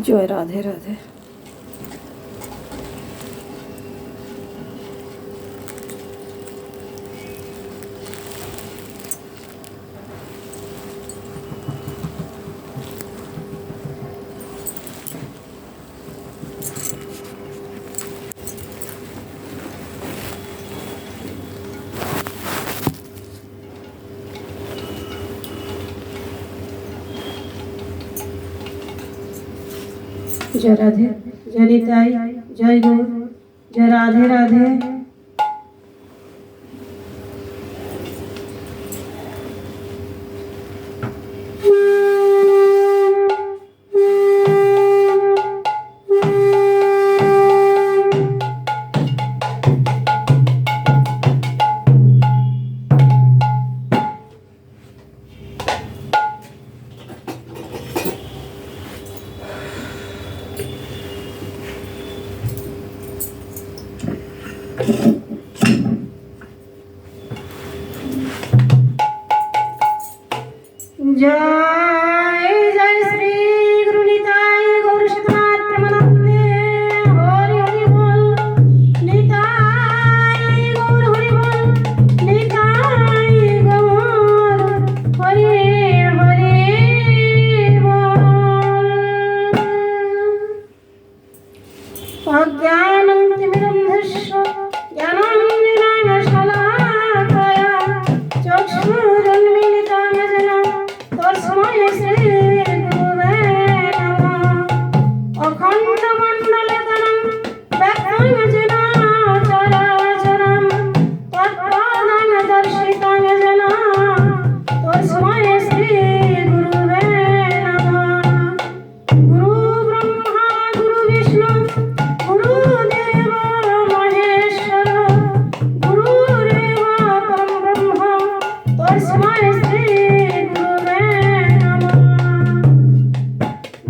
জয় রাধে রাধে। जय राधे, जय निताई, जय गौर, जय राधे राधे। जय जय श्री गुरु निताई गौर शतनाथ प्रेमानंदे हरि हरि बोल। निताई गौर हरि बोल, निताई गौर हरि हरि बोल। अज्ञानतिमिरन्धस्य ज्ञानाञ्जनेन शलाकया चक्षुरुन्मीलितं येन तस्मै श्री गुरुवे नमः। अखण्डमण्डलधरं व्यक्तं येन चराचरं तत्पदं दर्शितं येन तस्मै श्री गुरुवे नमः। गुरु ब्रह्मा गुरु विष्णु गुरुदेव महेश्वर गुरुरेव परं ब्रह्म तस्मै श्री गुरुवे नमः।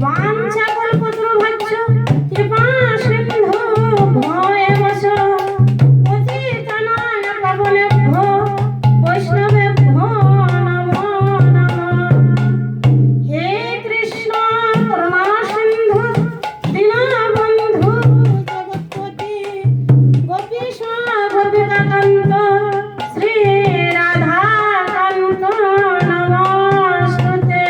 वाञ्छाकल्पतरुभ्यश्च कृपासिन्धु भवेमश्च पतितानां पावनेभ्यो वैष्णवेभ्यो नमो नमः। हे कृष्ण करुणा सिन्धु दीनबन्धु जगत्पति गोपीश गोपिकान्त श्री राधाकान्त नमस्तुते।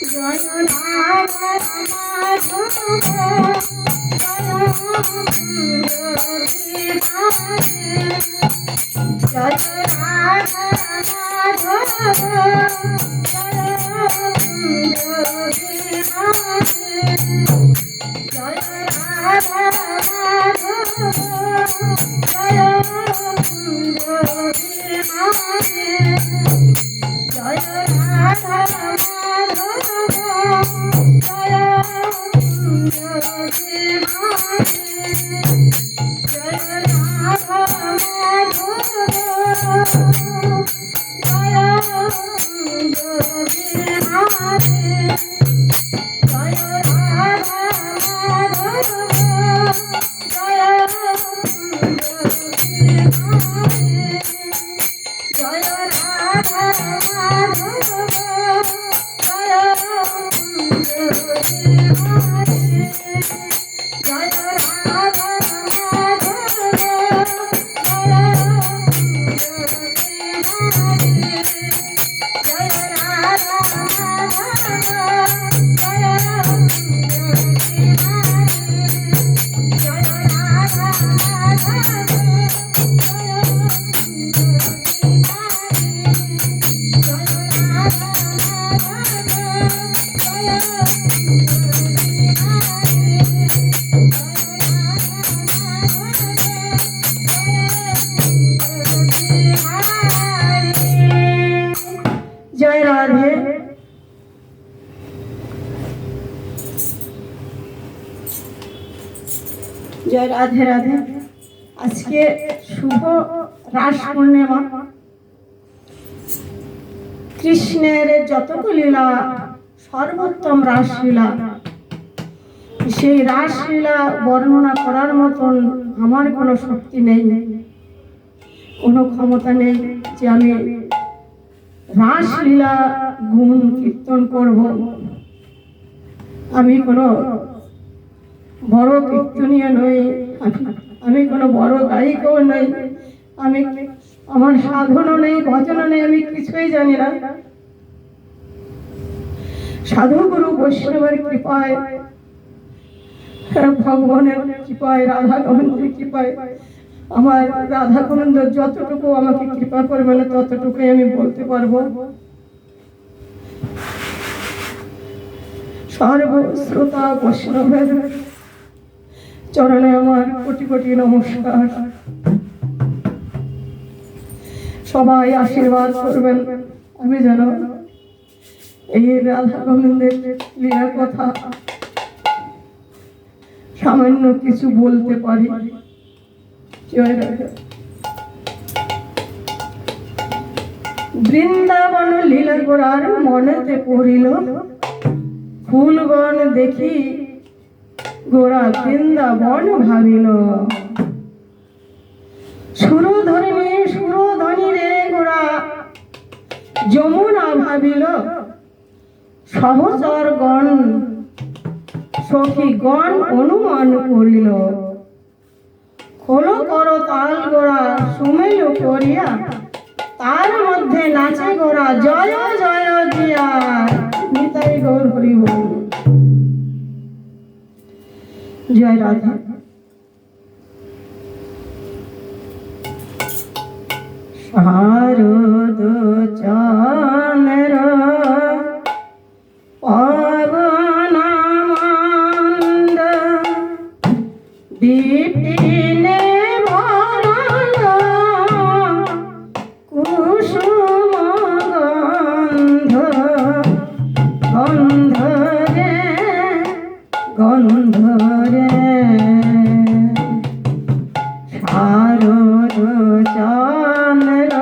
जय राधा माधव जय राधा जय राधे। जय राधे राधे। आज के शुभ रास पूर्णिमा কৃষ্ণের যতটুকু লীলা সর্বোত্তম রাসলীলা, সেই রাসলীলা বর্ণনা করার মতন আমার কোনো শক্তি নেই, কোনো ক্ষমতা নেই যে আমি রাসলীলা গুণ কীর্তন করব। আমি কোনো বড় কীর্তনীয় নই, আমি কোনো বড় গায়িকাও নই, আমি আমার সাধনও নেই, ভজনও নেই, আমি কিছুই জানি না। সাধুগুরু বৈষ্ণবের কৃপায়, ভগবানের কৃপায়, রাধা গোবিন্দের কৃপায়, আমার রাধা গোবিন্দ যতটুকু আমাকে কৃপা করবেন ততটুকুই আমি বলতে পারবো। সর্বশ্রোতা বৈষ্ণবের চরণে আমার কোটি কোটি নমস্কার। সবাই আশীর্বাদ করবেন আমি যেন এই রাধা গোবিন্দের লীলা কথা সামান্য কিছু বলতে পারি। জয় রাধা। বৃন্দাবন লীলা গোড়ার মনেতে পড়িল, ফুলবন দেখি গোড়া বৃন্দাবন ভাবিল। সুরধনী রে গোড়া যমুনা ভাবিল, সহচর গণ সখীগণ অনুমান করিল। খোলো কর তাল গোড়া সুমেল করিয়া, তার মধ্যে নাচে গোড়া জয় জয় দিয়া। নিতাই গৌর হরি বল। জয় রাধা। শারদ চাঁদের পাবন মন্দ বিপিনে ভরল, কুসুম গন্ধ গন্ধ রে গন্ধ রে। শারদ চাঁদের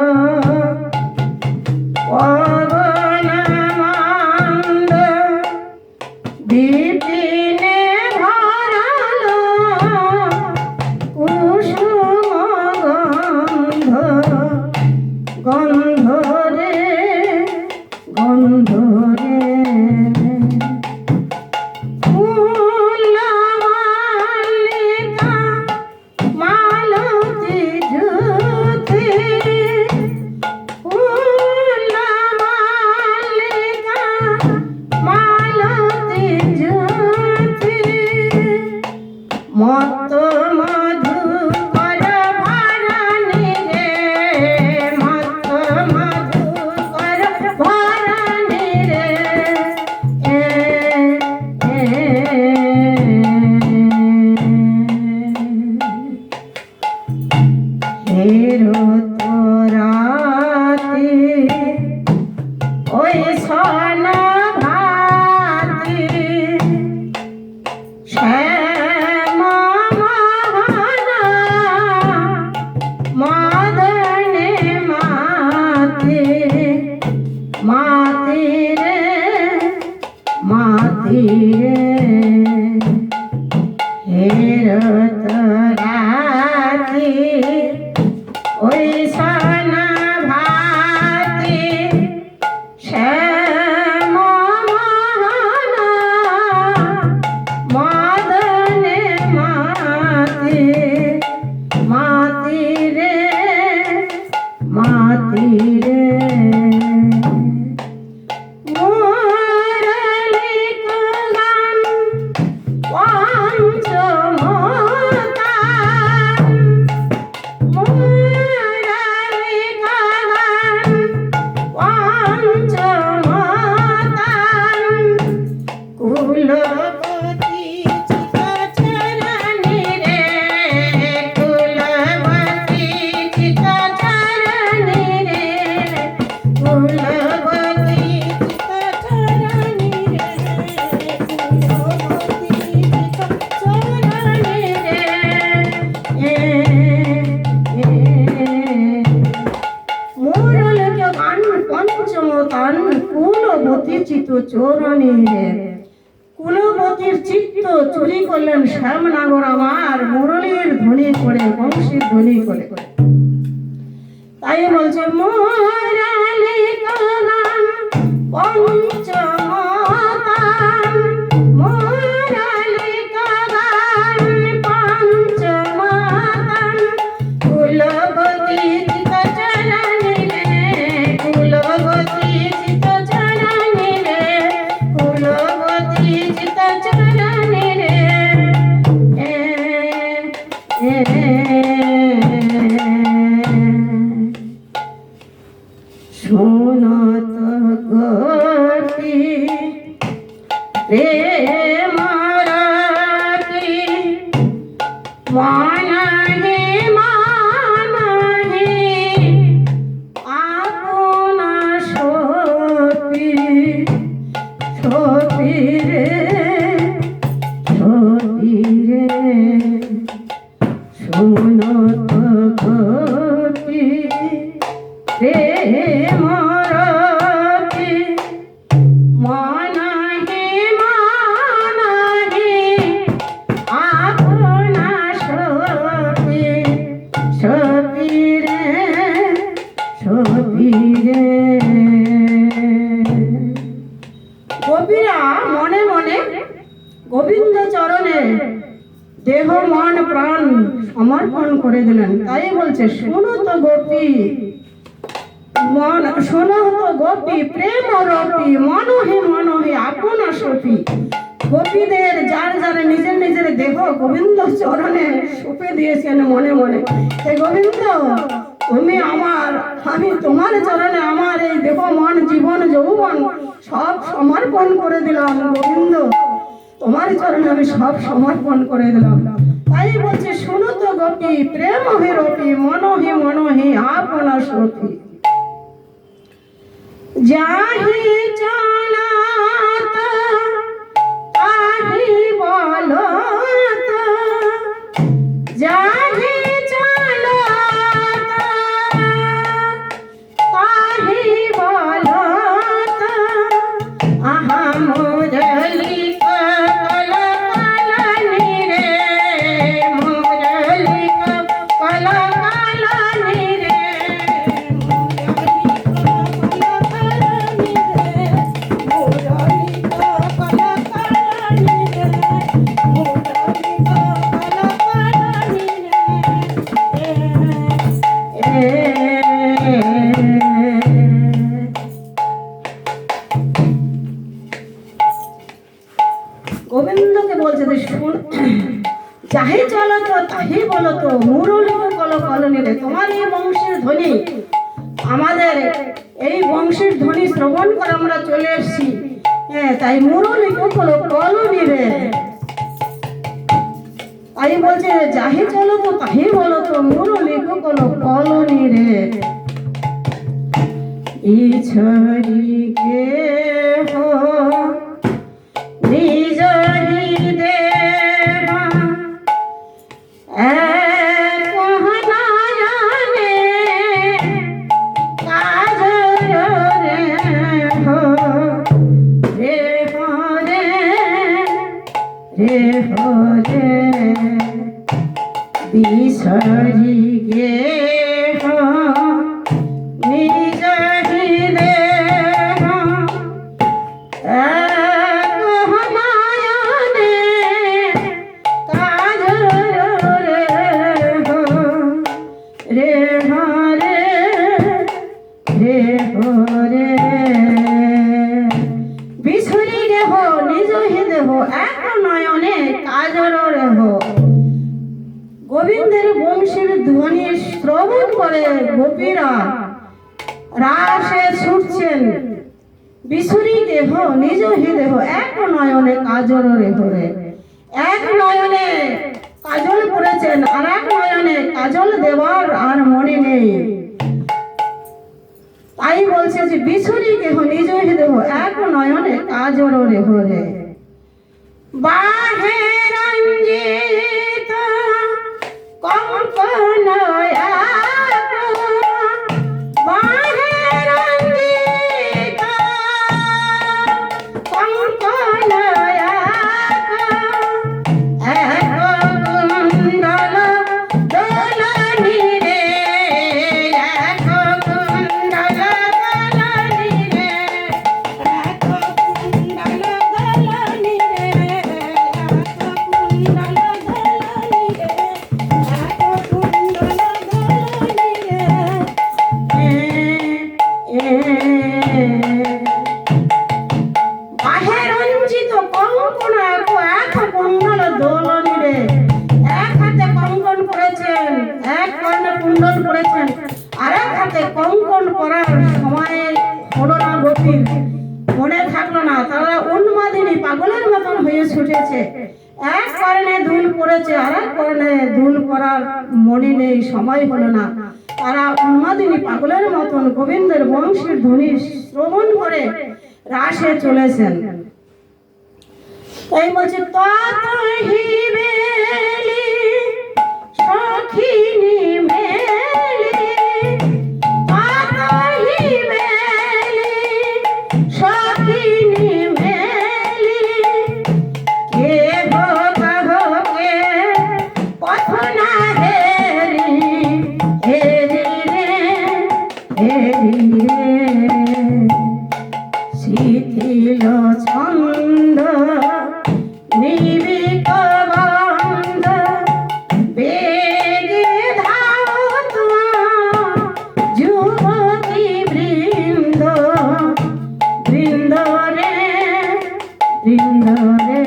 পাবন মন্দ বিপিনে ভরল, কুসুম গন্ধ গন্ধ রে গন্ধ রে। মত মধু কর ভরণী রে, মত মধু কর ভরণী রে। হেরো তোরাতি ওই সন ভাতি, মদনে মাতে মাতে রে মাতে রে। হেরত রাতি ওই সন ভাতি, শ্যাম মোহন মদনে মাতে মাতে রে মাতে রে। মুরলী গান পঞ্চম কান কুলবতী চিত চোরণী রে। কুলবতীর চিত্ত চুরি করলেন শ্যামনগর আমার মুরলীর ধ্বনি করে, বংশীর ধ্বনি করে। তাই বলছে মোরালি কানান পঞ্চমতান, মোরালি কানান পঞ্চমতান, কুলবতী চিত চরণী রে, কুলবতী চিত চরণী রে, কুলবতী চিত চরণী রে। শোনত গতি প্রেমরতি, মানহে মানহে আপনা সপি, সপি রে, সপি রে। শোনত গতি প্রেমরতি, মানহে মানহে আপনা সপি, সপি রে, সপি রে। গোপীরা মনে মনে গোবিন্দ চরণে দেহ মন প্রাণ সমর্পণ করে দিলেন। তাই বলছে শোনো তো গোপী, মন শোনো তো গোপী প্রেম রপি, মনহে মনহে আপনা সপি। গোপীদের যার যারা নিজের নিজের দেহ গোবিন্দ চরণে সঁপে দিয়েছেন মনে মনে। হে গোবিন্দ, তুমি আমার, আমি তোমার চরণে আমার এই দেহ মন জীবন যৌবন সব সমর্পণ করে দিলাম। গোবিন্দ, তোমার চরণে আমি সব সমর্পণ করে দিলাম। তাই বলছে শোনো তো গোপী প্রেম হে রপি, মনহে মনহে আপনা সপি। যাহি চলত তাহি বলত, যাহি চলত তাহি বলত, আহা মুরলী কল কলনি রে, মুরলী কল কলনি রে, গোবিন্দকে বলছে যে শুন, যাহি চলত তাহি বলত, মুরলী কল কলনি রে। তোমার এই বংশের ধ্বনি, আমাদের এই বংশের ধ্বনি শ্রবণ করে আমরা চলে এসেছি। হ্যাঁ, তাই মুরলী কল কলনি রে। তাই বলছে যাহি চলত তাহি বলত, মুরলী কল কলনি রে। ইছরি কে হো নিজ হৃদয় এক নয়নে কাজল রে হো, রে হো রে, রে হো রে। বিসরি গে হো নিজ হৃদয় এক নয়নে কাজল রে হো, রে হো রে, রে হো রে। বিসরি গে হো নিজ হৃদয় এক নয়নে কাজল রে হো। গোবিন্দের বংশের ধ্বনি শ্রবণ করে গোপীরা রাসে ছুটছেন। বিসুরি দেহ নিজ হৃদয় এক নয়নে কাজল রেহ রে। এক নয়নে কাজল পড়েছেন, আর এক নয়নে কাজল দেওয়ার আর মনে নেই। তাই বলছে যে বিসুরি দেহ নিজ হৃদয় এক নয়নে কাজল রেহ রে। বাহে রঞ্জিত কঙ্কন বাহে রঞ্জিত গোপীর মনে থাকলো না, তারা উন্মাদিনী পাগলের মতন হয়ে ছুটেছে। এক কারণে দুল পড়েছে, আর এক কারণে দুল পড়ার মনে নেই, সময় হলো না। তারা উন্মাদিনী পাগলের মতন গোবিন্দের বংশীর ধ্বনি শ্রবণ করে রাসে চলেছেন। তাই বলছে ততহি বেলি সখিনী মেলি, ততহি বেলি সখিনী মেলি, কে গো কাহো কে পথ না হেরি, হেরি রে হেরি রে, শিথিল ছন্দ নিবিক বন্ধ, বেগে ধাবত যুবতী বৃন্দ, বৃন্দ রে বৃন্দ রে,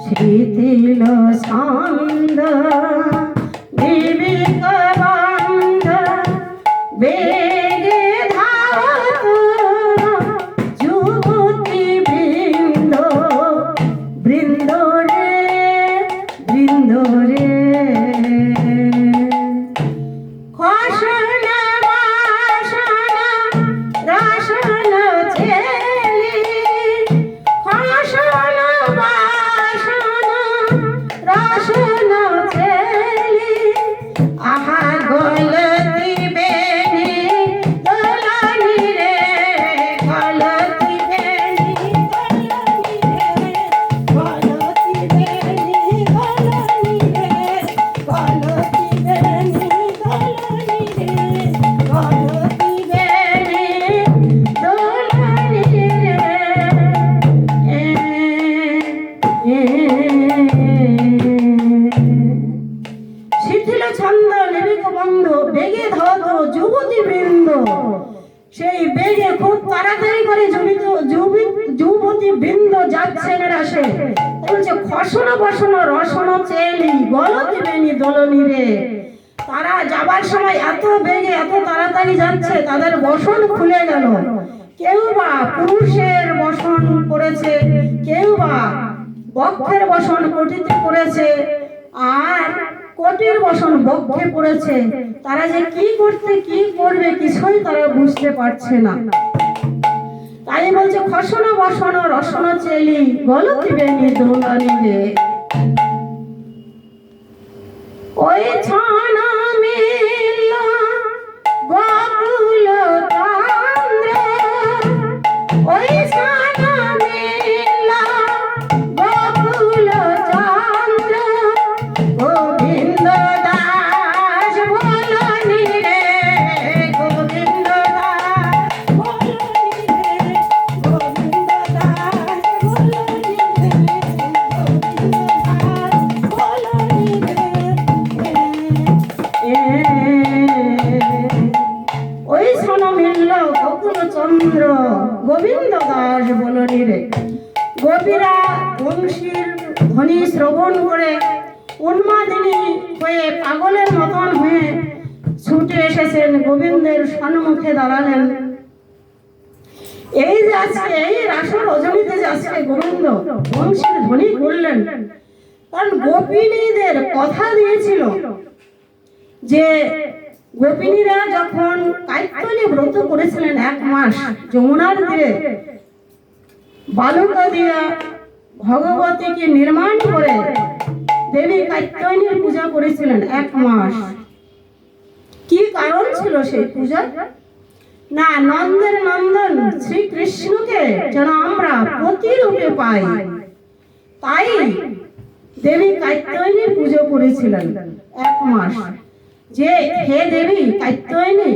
শিথিল ছন্দ নিবিক বন্ধ, বেগে ধাবত যুবতী বৃন্দ, বৃন্দ রে বৃন্দ রে, খসনা বাসনা রসনা ছেলি, খসনা বাসনা রসনা ছেলি, আহা গলতি বেনি দোলনি রে, গলতি বেনি দোলনি রে, গলতি বেনি দোলনি রে, গলতি বেনি দোলনি রে, গলতি বেনি দোলনি রে। শিথিল ছন্দ নিবিক বন্ধ, বেগে ধত যুবতী বৃন্দ, সেই বেগে খুব তাড়াতাড়ি করে যুবতী বৃন্দ যাচ্ছেন রাসে। বলছে খসন বসন রসন চেলি, গলতি বেনি দোলনি রে, তারা যাবার সময় এত বেগে এত তাড়াতাড়ি যাচ্ছে, তাদের বসন খুলে গেল। কেউ বা পুরুষের বসন করেছে, কেউ বা বক্ষের বসন কটিতে করেছে, আর কোটির বসন বক্ষে পড়েছে। তারা যে কি করতে কি করবে কিছুই তারা বুঝতে পারছে না। তাই বলছে খসন বসন রসন চেলি, গলতি বেনি দোলনি রে, ওই ছানা মিলল গোকুল চন্দ্র, ওই ছানা মিলল গোকুল চন্দ্র, গোবিন্দ দাস বলনি রে, গোবিন্দ দাস বলনি রে, গোবিন্দ দাস বলনি রে, গোবিন্দ দাস বলনি রে, ওই ছন মিলল গোকুল চন্দ্র, গোবিন্দ দাস বলনি রে। গোপীরা বংশীর ধ্বনি শ্রবণ করে উন্মাদিনী হয়ে পাগলের মতন হয়ে ছুটে এসেছেন, গোবিন্দের সম্মুখে দাঁড়ালেন। এই যে আজকে এই রাস রজনীতে যে আজকে গোবিন্দ বংশীর ধ্বনি করলেন, কারণ গোপিনীদের কথা দিয়েছিল যে গোপিনীরা যখন কাইত্তনি ব্রত করেছিলেন 1 মাস যমুনার তীরে, বালুকা দিয়া ভগবতীকে নির্মাণ করে দেবী কাত্যায়নীর পূজা করেছিলেন 1 মাস। কি কারণ ছিল সেই পূজা? না, নন্দের নন্দন শ্রীকৃষ্ণকে যেন আমরা প্রতিরূপে পাই, তাই দেবী কাত্যায়নীর পুজো করেছিলেন 1 মাস। যে হে দেবী কাত্যায়নী,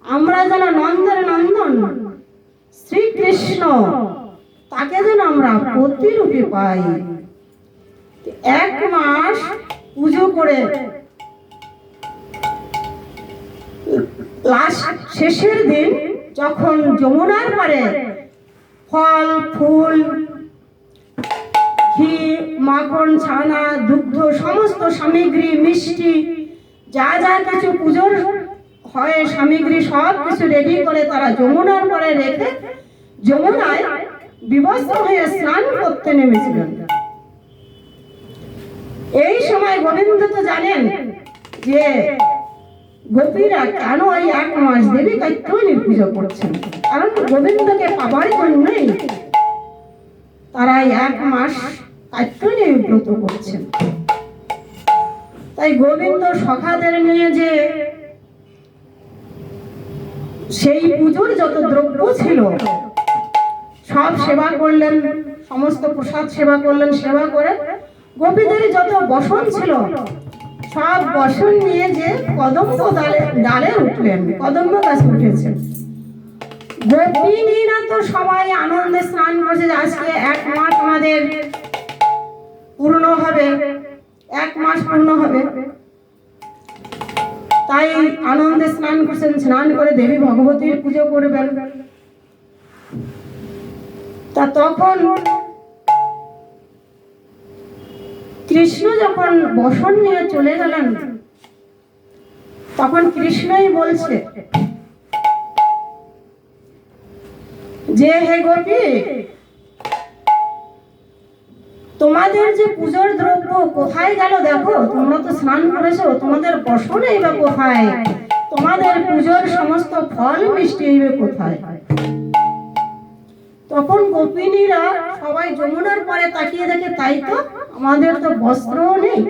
আমরা যেন নন্দের নন্দন শ্রীকৃষ্ণ তাকে যেন আমরা প্রতিরূপে পাই। 1 মাস পুজো করে লাস্ট শেষের দিন যখন যমুনার পারে ফল ফুল ঘি মাখন ছানা দুগ্ধ সমস্ত সামগ্রী মিষ্টি যা যা কিছু পুজোর হয় সামগ্রী সব কিছু রেডি করে তারা যমুনার পরে রেখে যমুনায় বিবস্ত্র হয়ে স্নান করতে নেমেছিলেন। এই সময় গোবিন্দ তো জানেন যে গোপীরা কেন এই 1 মাস দেবী কাত্যায়নীর পুজো করছেন, কারণ গোবিন্দকে পাবার জন্যই তারা 1 মাস কাত্যায়নী ব্রত করছেন। তাই গোবিন্দ সখাদের নিয়ে যে সেই পুজোর যত দ্রব্য ছিল সব সেবা করলেন, সমস্ত প্রসাদ সেবা করলেন। সেবা করে গোপীদের যত বসন ছিল সব বসন নিয়ে যে কদম্ব ডালে উঠলেন, কদম্ব গাছে উঠেছেন। গোপিনীরা তো সবাই আনন্দে স্নান করছে যে আজকে 1 মাস আমাদের পূর্ণ হবে, 1 মাস পূর্ণ হবে। তাই আনন্দে স্নান করছেন, স্নান করে দেবী ভগবতীর পুজো করবেন। তা তখন কৃষ্ণ যখন বসন নিয়ে চলে গেলেন, তখন কৃষ্ণই বলছে যে হে গোপী, তোমাদের যে পুজোর দ্রব্য কোথায় গেল দেখো, তোমরা তো স্নান করেছো, তোমাদের বসন এইবা কোথায়, তোমাদের পুজোর সমস্ত ফল মিষ্টি এইবে কোথায়। তখন গোপিনীরা সবাই যমুনার পরে তাকিয়ে দেখে তাই তো, আমাদের তো বস্ত্র নেই,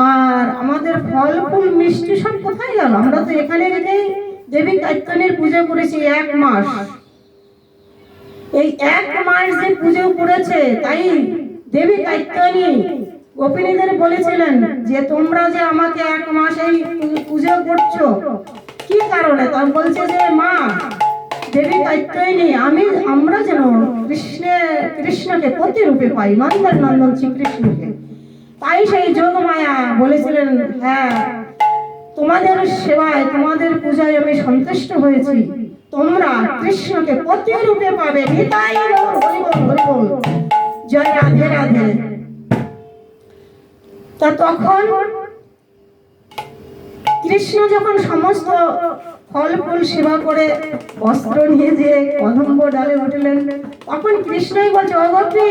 আর আমাদের ফল ফুল মিষ্টি সব কোথায় গেল, আমরা তো এখানে রেখেই দেবী কাত্যায়নীর পুজো করেছি 1 মাস। এই 1 মাস যে পুজো করেছে, তাই দেবী কাত্যায়নী গোপিনীদের বলেছিলেন যে তোমরা যে আমাকে 1 মাস এই পুজো করছো কি কারণে। তা বলছে যে মা দেবী কাত্যায়নী আমরা যেন কৃষ্ণকে প্রতিরূপে পাই, নন্দন নন্দন শ্রীকৃষ্ণকে। তাই সেই যোগ মায়া বলেছিলেন হ্যাঁ তোমাদের সেবায় তোমাদের পূজায় আমি সন্তুষ্ট হয়েছি, তোমরা কৃষ্ণকে প্রতিরূপে পাবে। নিতাই গৌর হরি বল হরি বল, জয় রাধে রাধে। তা তখন কৃষ্ণ যখন সমস্ত ফল ফুল সেবা করে বস্ত্র নিয়ে যে কদম্ব ডালে উঠলেন, তখন কৃষ্ণই বলছে ও গোপী,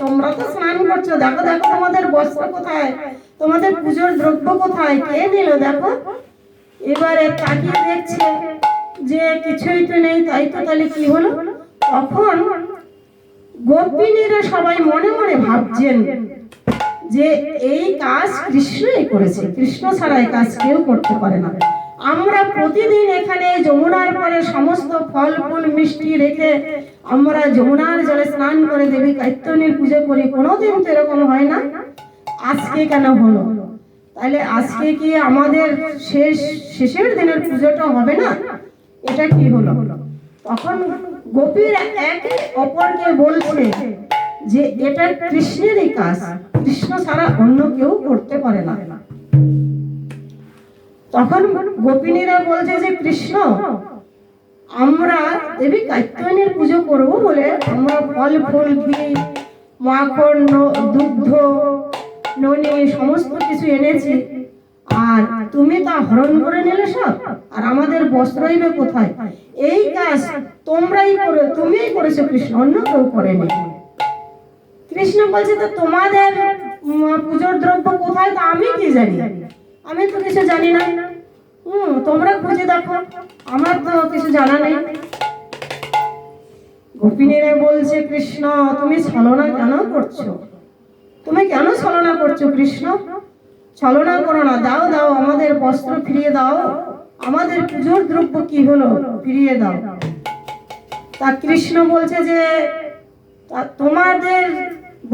তোমরা তো স্নান করছো, দেখো দেখো তোমাদের বস্ত্র কোথায়, তোমাদের পুজোর দ্রব্য কোথায়, কে নিল দেখো। এবারে তাকিয়ে দেখছে যে কিছুই তো নেই, তাই তো তাহলে কি হলো। তখন গোপিনীরা সবাই মনে মনে ভাবছেন যে এই কাজ কৃষ্ণই করেছে, কৃষ্ণ ছাড়া এই কাজ কেউ করতে পারে না। আমরা প্রতিদিন এখানে যমুনার পরে সমস্ত ফল ফুল মিষ্টি রেখে আমরা যমুনার জলে স্নান করে দেবী কাত্যায়নীর পুজো করি, কোনোদিন তো এরকম হয় না, আজকে কেন হলো। তাহলে আজকে কি আমাদের শেষের দিনের পুজোটা হবে না, এটা কি হলো। তখন গোপীরা একে অপরকে বলছে যে এটা কৃষ্ণেরই কাজ, কৃষ্ণ ছাড়া অন্য কেউ করতে পারে না। তখন গোপিনীরা বলছে যে কৃষ্ণ, আমরা দেবী কাত্যায়নীর পুজো করব বলে আমরা ফল ফুল ঘি মাখন দুগ্ধ ননি সমস্ত কিছু এনেছি, আর তুমি তা হরণ করে নিলে সব, আর আমাদের বস্ত্রই বা কোথায়। এই কাজ তুমিই করেছো কৃষ্ণ, অন্য কেউ করেনি। কৃষ্ণ বলছে তো তোমাদের পুজোর দ্রব্য কোথায়, তা আমি কি জানি, আমি তো কিছু জানি না। তোমরা খুঁজে দেখো, আমার তো কিছু জানা নেই। গোপিনীরা বলছে কৃষ্ণ তুমি ছলনা কেন করছো, তুমি কেন ছলনা করছো কৃষ্ণ, ছলনা করো না, দাও দাও আমাদের বস্ত্র ফিরিয়ে দাও, আমাদের পুজোর দ্রব্য কি হলো ফিরিয়ে দাও। তা কৃষ্ণ বলছে যে তোমাদের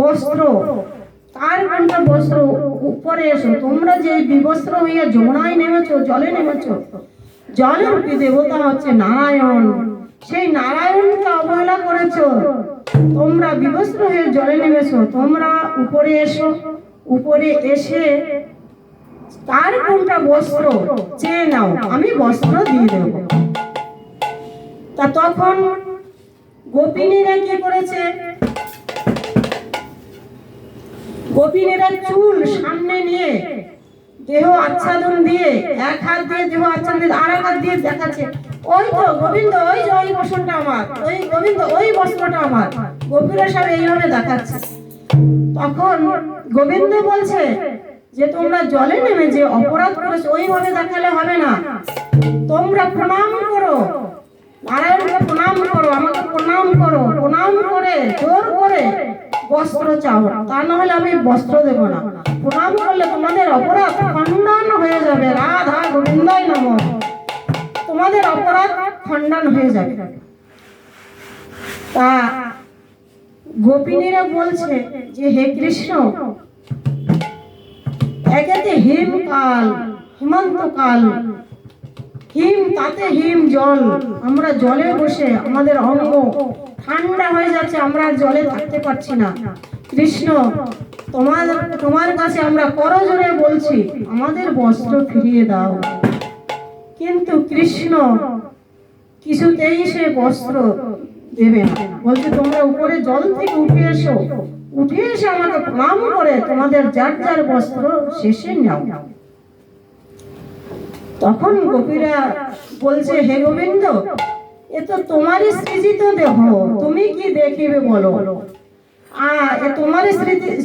বস্ত্র কার কোনটা বস্ত্র, উপরে এসো, তোমরা যে বিবস্ত্র হইয়া যমুনায় নেমেছো, জলে নেমেছো, জলের রূপী দেবতা হচ্ছে নারায়ণ, সেই নারায়ণকে অবহেলা করেছো, তোমরা বিবস্ত্র হয়ে জলে নেমেছো, তোমরা উপরে এসো, উপরে এসে কার কোনটা বস্ত্র চেয়ে নাও, আমি বস্ত্র দিয়ে দেব। তা তখন গোপিনীরা কি করেছে, গোপিনীরা চুল সামনে নিয়ে দেহ আচ্ছাদন দিয়ে, এক হাত দিয়ে দেহ আচ্ছাদন দিয়ে আর এক হাত দিয়ে দেখাচ্ছে, ওই তো গোবিন্দ, ওই যে ওই বসনটা আমার, ওই গোবিন্দ, ওই বস্ত্রটা আমার। গোপীরা সব এইভাবে দেখাচ্ছে। তখন গোবিন্দ বলছে যে তোমরা জলে নেমে যে অপরাধ করেছো ওইভাবে দেখালে হবে না, তোমরা প্রণাম করো, নারায়ণকে প্রণাম করো, আমাকে প্রণাম করো, প্রণাম করে জোর করে বস্ত্র চাও, তা না হলে আমি বস্ত্র দেব না। প্রণাম করলে তোমাদের অপরাধ খণ্ডন হয়ে যাবে। রাধা গোবিন্দাই নমঃ। তোমাদের অপরাধ খণ্ডন হয়ে যাবে। তা গোপিনীরা বলছে যে হে কৃষ্ণ, একেতে হিমকাল, হেমন্তকাল, হিম তাতে হিম জল, আমরা জলে বসে আমাদের অঙ্গ ঠান্ডা হয়ে যাচ্ছে, আমরা জলে থাকতে পারছি না। কৃষ্ণ, তোমার কাছে আমরা করজোড়ে বলছি আমাদের বস্ত্র ফিরিয়ে দাও। কিন্তু কৃষ্ণ কিছুতেই সে বস্ত্র দেবে না, বলছে তোমরা উপরে জল থেকে উঠে এসো, উঠে এসে আমাকে প্রণাম করে তোমাদের যার যার বস্ত্র শেষে নাও। তখন গোপীরা বলছে হে গোবিন্দ, এ তো তোমারই সৃজিত দেহ, তুমি কি দেখিবে বলো? এ তোমারই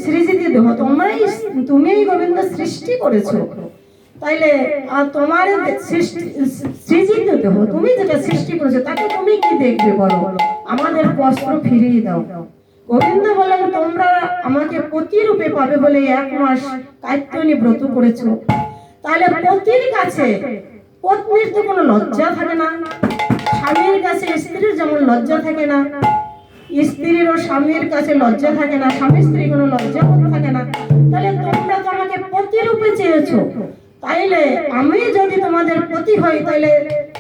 সৃজিত দেহ, তুমিই গোবিন্দ সৃষ্টি করেছো, তাইলে তোমার সৃজিত দেহ, তুমি যেটা সৃষ্টি করেছো তাকে তুমি কি দেখবে বলো? আমাদের বস্ত্র ফিরিয়ে দাও। গোবিন্দ বলেন তোমরা আমাকে পতি রূপে পাবে বলে 1 মাস কাত্যায়নী ব্রত করেছো, তাহলে পতির কাছে পত্নীর তো কোনো লজ্জা থাকে না, স্বামীর কাছে স্ত্রীর যেমন লজ্জা থাকে না, স্ত্রীর ও স্বামীর কাছে লজ্জা থাকে না, স্বামী স্ত্রী কোনো লজ্জা থাকে না, তাহলে তোমরা তো আমাকে পতি রূপে চেয়েছো, তাইলে আমি যদি তোমাদের পতি হই তাইলে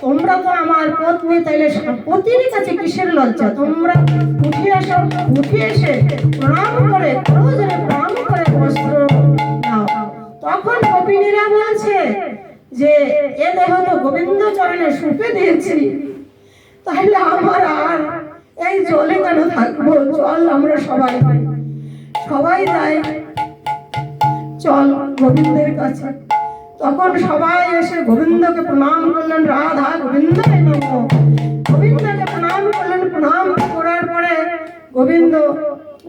তোমরা তো আমার পত্নী, তাইলে পতির কাছে কিসের লজ্জা? তোমরা উঠে আসো, উঠে এসে প্রণাম করে প্রণাম করে বস্ত্র নাও। তখন গোপিনীরা বলছে যে এ দেহ তো গোবিন্দ চরণে সুপে দিয়েছি, তাহলে আমার আর এই জলে কেন থাকবো? চল আমরা সবাই যাই, চল গোবিন্দের কাছে। তখন সবাই এসে গোবিন্দকে প্রণাম করলেন, রাধা গোবিন্দায় নমঃ, গোবিন্দকে প্রণাম করলেন। প্রণাম করার পরে গোবিন্দ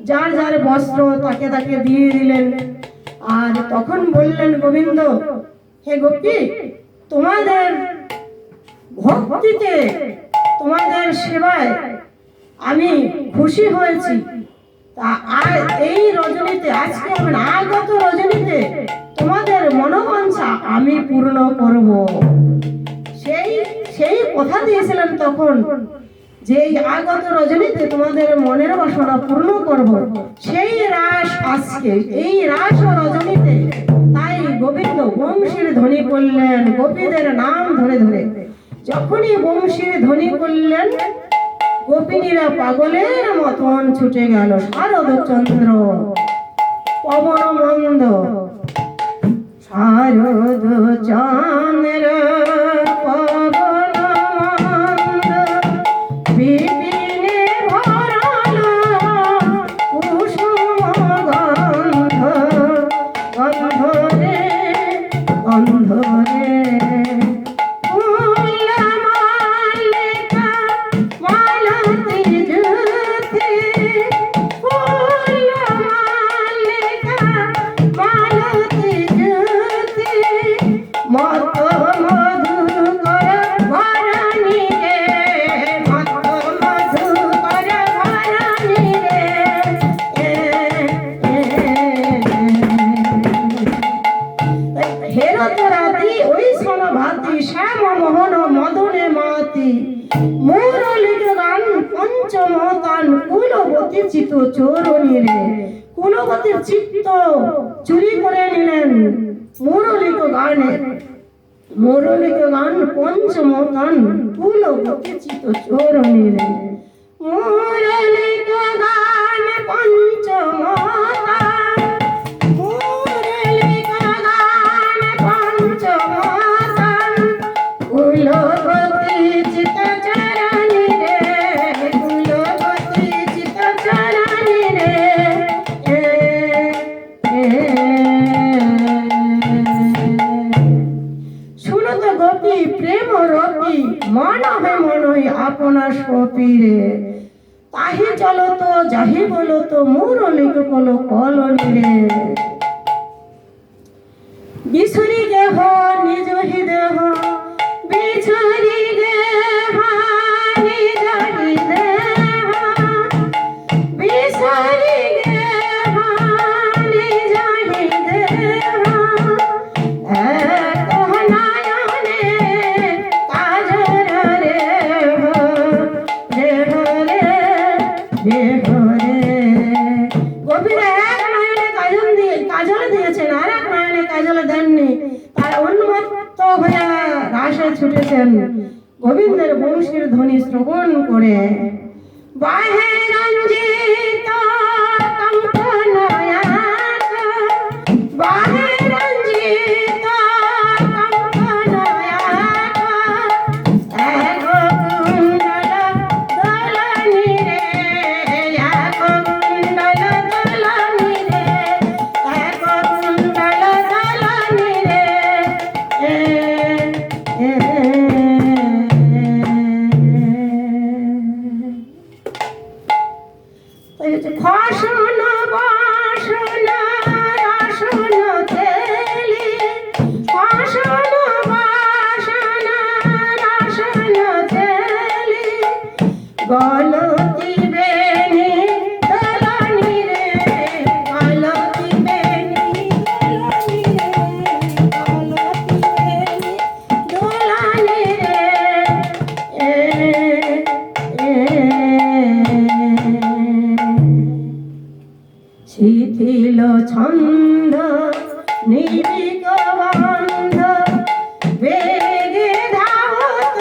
যার যার বস্ত্র তাকে তাকে দিয়ে দিলেন। আর তখন বললেন গোবিন্দ, হে গোপী, তোমাদের ভক্তিতে, তোমাদের সেবায় আমি খুশি হয়েছি, তা এই রজনীতে, আজকে আগত রজনীতে তোমাদের মনোবাঞ্ছা আমি পূর্ণ করব। সেই কথা দিয়েছিলেন তখন যে আগত রজনীতে তোমাদের মনের বাসনা পূর্ণ করব, সেই রাস আজকে, এই রাস রজনীতে। তাই গোবিন্দ বংশীর ধ্বনি করলেন গোপীদের নাম ধরে ধরে। যখনই বংশীর ধ্বনি করলেন, গোপিনীরা পাগলের মতন ছুটে গেল। শারদ চন্দ্র পবন মন্দ, শারদ চন্দ্র পবন মন্দ, বিপিনে ভরালো কুসুম গন্ধ, গন্ধ রে গন্ধ রে, চিত্ত চোরণী রে, কুলবতীর চিত্ত চুরি করে নিলেন মুরলিক গানে। মুরলিক গান পঞ্চম গান, কুলবতী চিত্ত চোরণী রে, মুরলিক গান পঞ্চম গান, মুরলিক গান পঞ্চম গান, কুলবতী চিত্ত চরণী রে, কুলবতী চিত্ত চরণী রে। না সপীরে, তাহি চলো তো যাহি বলো তো মুরলিক কলো কলনি রে। বিছুরি গেহ নিজ হি দেহ, বিছুরি গেহ নিজ হি দেহ, বিছুরি গেহ নিজ হি দেহ। এক নয়নে কাজল রে হো, রে হো রে, রে হো রে। কবির এক নয়নে কাজল দিয়েছেন, আর এক নয়নে কাজল দেননি। তার উন্মত্ত হয়ে রাসে ছুটেছেন গোবিন্দের বংশীর ধ্বনি শ্রবণ করে। বাহে রঞ্জিত কঙ্কনয়াত, বাহে রঞ্জিত কঙ্কনয়াত, এক কুণ্ডল দোলনি রে, এক কুণ্ডল দোলনি রে, এক কুণ্ডল দোলনি রে। খসন বাসন রাসন তেলি, খসন বাসন রাসন তেলি, গলতি বেনি দোলনি রে, গলতি বেনি দোলনি রে, গলতি বেনি দোলনি রে। শিথিল ছন্দ নিবিক বন্ধ, বেগে ধাবত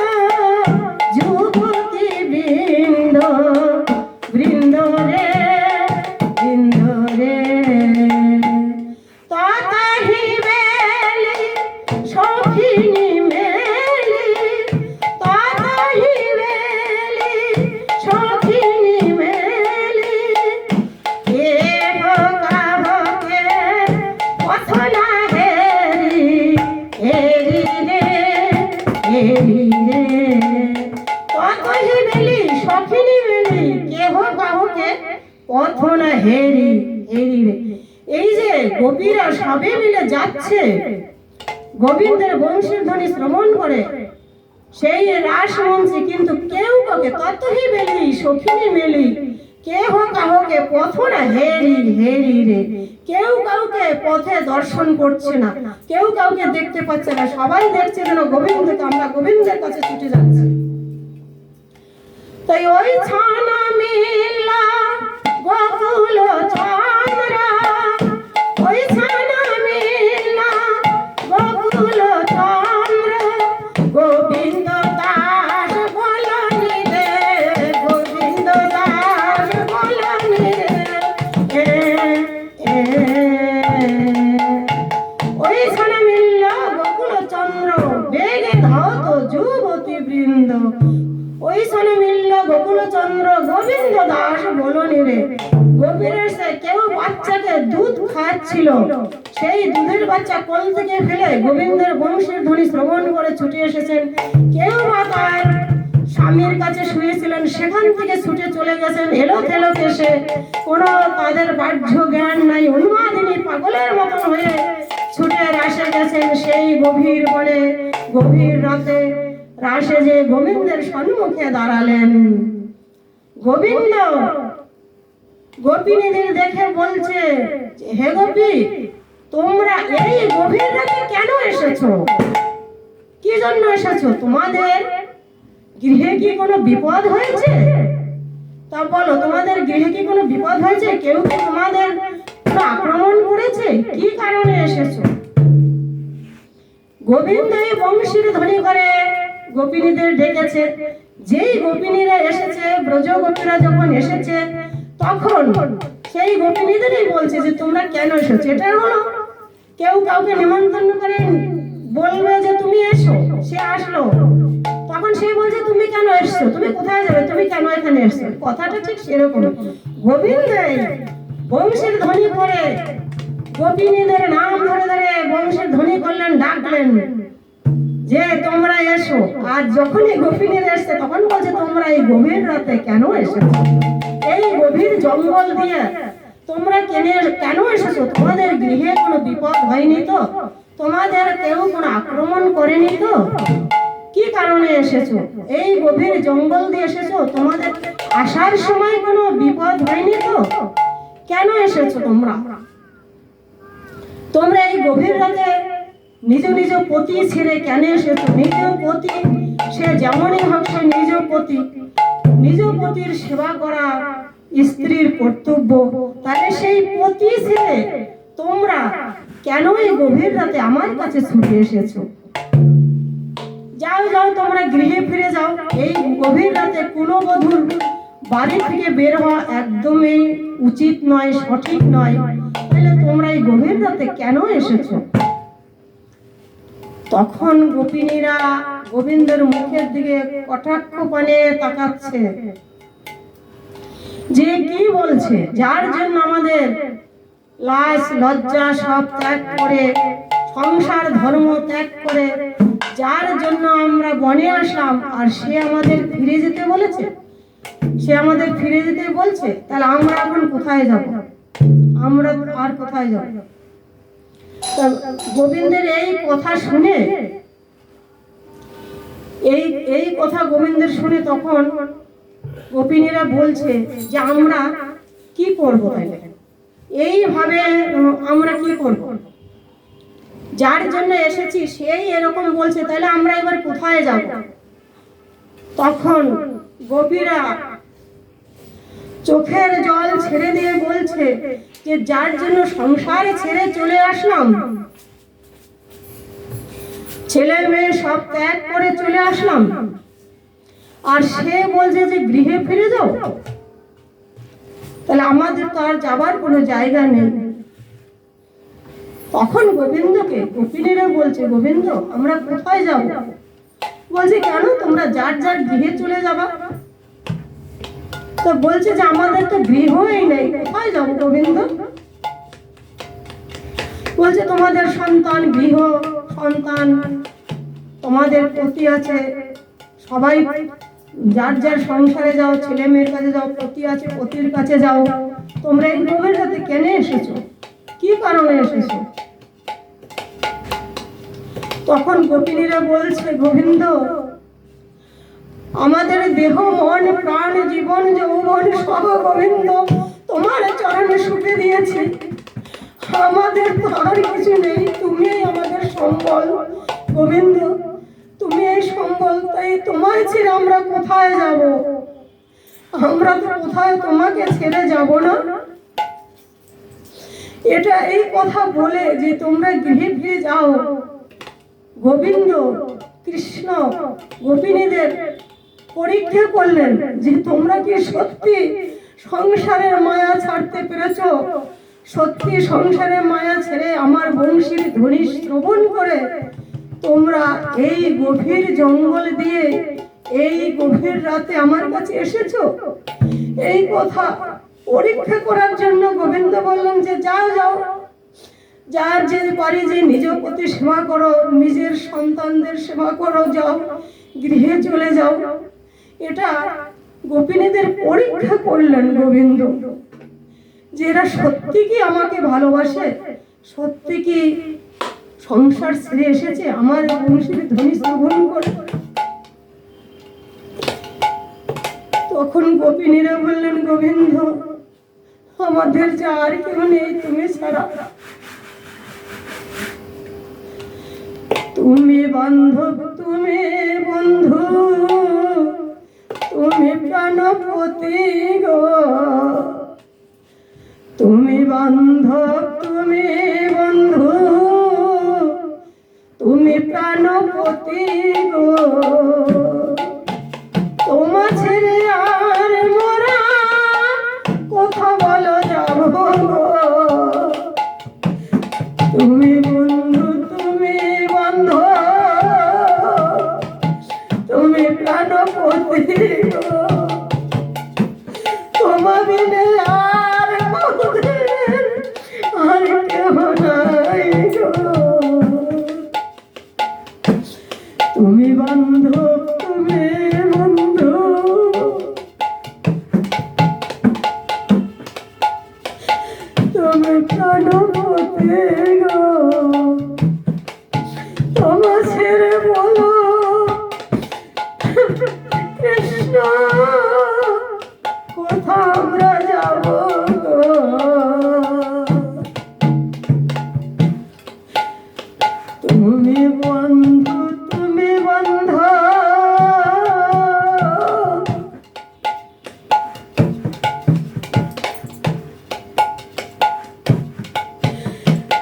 যুবতী বৃন্দ, বৃন্দ রে, বৃন্দ রে। ততাহি বেলি সখিনী মেলি, ততাহি বেলি সখিনী মেলি, কেহ কাহকে পথ না হেরি, হেরি রে, হেরি রে। ততহি বেলি সখিনী মেলি, কেহ কাহকে পথ না হেরি, হেরি রে। এই যে গোপীরা সবে মিলে যাচ্ছে গোবিন্দের বংশীর ধ্বনি শ্রবণ করে, সেই রাসমঞ্চে কিন্তু কেউ কাউকে, ততহি বেলি সখিনী মেলি, কেহ কাহকে পথ না হেরি, হেরি রে। কেউ কাউকে পথে দর্শন করছে না, কেউ কাউকে দেখতে পাচ্ছে না, সবাই দেখছে যেন গোবিন্দকে, আমরা গোবিন্দের কাছে ছুটে যাচ্ছি। তাই ওই ছানা মিলা গোকুল চন্দ্র, ওই ছানা মিলা গোকুল চন্দ্র, গোবিন্দ দাস বলনি রে, গোবিন্দ দাস বলনি রে। ওই ছানা মিল্লা গোকুল চন্দ্র, বেগে ধাত যুবতী বৃন্দ, ওই ছানা মিল্লা গোকুল চন্দ্র, গোবিন্দ দাস বলনি রে। গোপীরের সে কেউ বাচ্চাকে দুধ খাচ্ছিল, সেই দুধের বাচ্চা কোল থেকে ফেলে গোবিন্দের বংশীর ধ্বনি শ্রবণ করে ছুটে এসেছেন। কেউ বা তার স্বামীর কাছে শুয়েছিলেন, সেখান থেকে ছুটে চলে গেছেন এলো থেলো এসে, কোনো তাদের বাহ্য জ্ঞান নাই, উন্মাদিনী পাগলের মতন হয়ে ছুটে রাসে গেছেন সেই গভীর বনে, গভীর রাতে রাসে যে গোবিন্দের সম্মুখে দাঁড়ালেন। গোবিন্দ গোপিনীদের দেখে বলছে, হে গোপী, তোমরা এই গভীর রাতে কেন এসেছো? কি জন্য এসেছো? তোমাদের গৃহে কি কোনো বিপদ হয়েছে? তা বলো, তোমাদের গৃহে কি কোনো বিপদ হয়েছে? কেউ কি তোমাদের কোনো আক্রমণ করেছে? কি কারণে এসেছো? গোবিন্দ এই বংশীর ধ্বনি করে গোপিনীদের ডেকেছে। যেই গোপিনীরা এসেছে, ব্রজ গোপীরা যখন এসেছে, তখন সেই গোপিনীদেরই বলছে যে তোমরা কেন এসেছো। এটা হলো কেউ কাউকে নিমন্ত্রণ করে বলবে যে তুমি এসো, সে আসলো, তখন সে বলছে তুমি কেন এসছো, তুমি কোথায় যাবে, তুমি কেন এখানে এসছো। কথাটা ঠিক সেরকম। গোবিন্দ বংশীর ধ্বনি করে গোপিনীদের নাম ধরে ধরে বংশীর ধ্বনি করলেন, ডাকলেন। যে তোমরা এসো। আর যখনই গোপিনীরা এসছে তখন বলছে তোমরা এই গভীর রাতে কেন এসেছো, এই গভীর জঙ্গল দিয়ে তোমরা কেন এসেছো? তোমাদের গৃহে কোনো বিপদ হয়নি তো? তোমাদের কেউ কোনো আক্রমণ করেনি তো? কি কারণে এসেছো? এই গভীর জঙ্গল দিয়ে এসেছো, তোমাদের আসার সময় কোনো বিপদ হয়নি তো? কেন এসেছো তোমরা? তোমরা এই গভীর রাতে নিজ নিজ পতি ছেড়ে কেন এসেছো? নিজ পতি সে যেমনই হোক, সে নিজ পতির সেবা করা স্ত্রীর কর্তব্য। তাহলে সেই পতি ছেড়ে তোমরা কেন এই গভীর রাতে আমার কাছে ছুটে এসেছো? যাও যাও, তোমরা গৃহে ফিরে যাও। এই গভীর রাতে কোনো বধূর বাড়ি থেকে বের হওয়া একদমই উচিত নয়, সঠিক নয়। তাহলে তোমরা এই গভীর রাতে কেন এসেছো? তখন গোপিনীরা গোবিন্দের মুখের দিকে কটাক্ষ পানে তাকাচ্ছে, যে কি বলছে, যার জন্য আমাদের লাজ লজ্জা সব ত্যাগ করে, সংসার ধর্ম ত্যাগ করে, যার জন্য আমরা বনে আসলাম, আর সে আমাদের ফিরে যেতে বলেছে, সে আমাদের ফিরে যেতে বলছে। তাহলে আমরা এখন কোথায় যাব? আমরা আর কোথায় যাব? গোবিন্দের এই কথা শুনে, এই কথা গোবিন্দের শুনে তখন গোপিনীরা বলছে যে আমরা কি করব? তাহলে এইভাবে আমরা কি করব? যার জন্য এসেছি সেই এরকম বলছে, তাহলে আমরা এবার কোথায় যাব? তখন গোপীরা চোখের জল ছেড়ে দিয়ে বলছে যে যার জন্য সংসার ছেড়ে চলে আসলাম, ছেলে মেয়ে সব ত্যাগ করে চলে আসলাম, আর সে বলছে যে গৃহে ফিরে যাও, তাহলে আমাদের তো আর যাবার কোনো জায়গা নেই। তখন গোবিন্দকে গোপিনীরা বলছে, গোবিন্দ আমরা কোথায় যাব? বলছে কেন, তোমরা যার যার গৃহে চলে যাবা। তো বলছে যে আমাদের তো গৃহই নেই, কোথায় যাবো গোবিন্দ? বলছে তোমাদের সন্তান, গৃহ সন্তান, তোমাদের পতি আছে, সবাই যার যার সংসারে যাও, ছেলে মেয়ের কাছে যাও, পতি আছে পতির কাছে যাও। তোমরা এই গভীর রাতে কেন এসেছো, কি কারণে এসেছো? তখন গোপিনীরা বলছে, গোবিন্দ আমাদের দেহ মন প্রাণ জীবন যৌবন সব গোবিন্দ তোমার চরণে শুকে দিয়েছি, আমাদের তো আর কিছু নেই, তুমি আমাদের সম্বল গোবিন্দ, তুমি এই সম্বল। তাই তোমায় ছেড়ে আমরা কোথায় যাব? আমরা তো কোথায় তোমাকে ছেড়ে যাব না। এটা এই কথা বলে যে তোমরা গৃহে ফিরে যাও, গোবিন্দ কৃষ্ণ গোপিনীদের পরীক্ষা করলেন যে তোমরা কি সত্যি সংসারের মায়া ছাড়তে পেরেছো? সত্যি সংসারের মায়া ছেড়ে আমার বংশীর ধ্বনি শ্রবণ করে তোমরা এই গভীর জঙ্গল দিয়ে এই গভীর রাতে আমার কাছে এসেছো? এই কথা পরীক্ষা করার জন্য গোবিন্দ বললেন যে যাও যাও, যার যে পারি যে নিজ প্রতি সেবা করো, নিজের সন্তানদের সেবা করো, যাও গৃহে চলে যাও। এটা গোপিনীদের পরীক্ষা করলেন গোবিন্দ, যে এরা সত্যি কি আমাকে ভালোবাসে, সত্যি কি সংসার ছেড়ে এসেছে আমার বংশীর ধ্বনি শ্রবণ করে। তখন গোপিনীরা বললেন, গোবিন্দ আমাদের যা আর কেউ নেই তুমি ছাড়া, তুমি বান্ধব, তুমি বন্ধু, তুমি প্রাণপতি গো, তুমি বান্ধব, তুমি বন্ধু, তুমি প্রাণপতি গো, তোমা ছেড়ে আর মোরা কথা বলো যাব গো, তুমি বন্ধু, তুমি বান্ধব, তুমি প্রাণপতি গো, তোমা বিনে আর মোদের আর কেহ নাই গো। কোথাও আমরা যাব গো। তুমি বন্ধু, তুমি বন্ধু,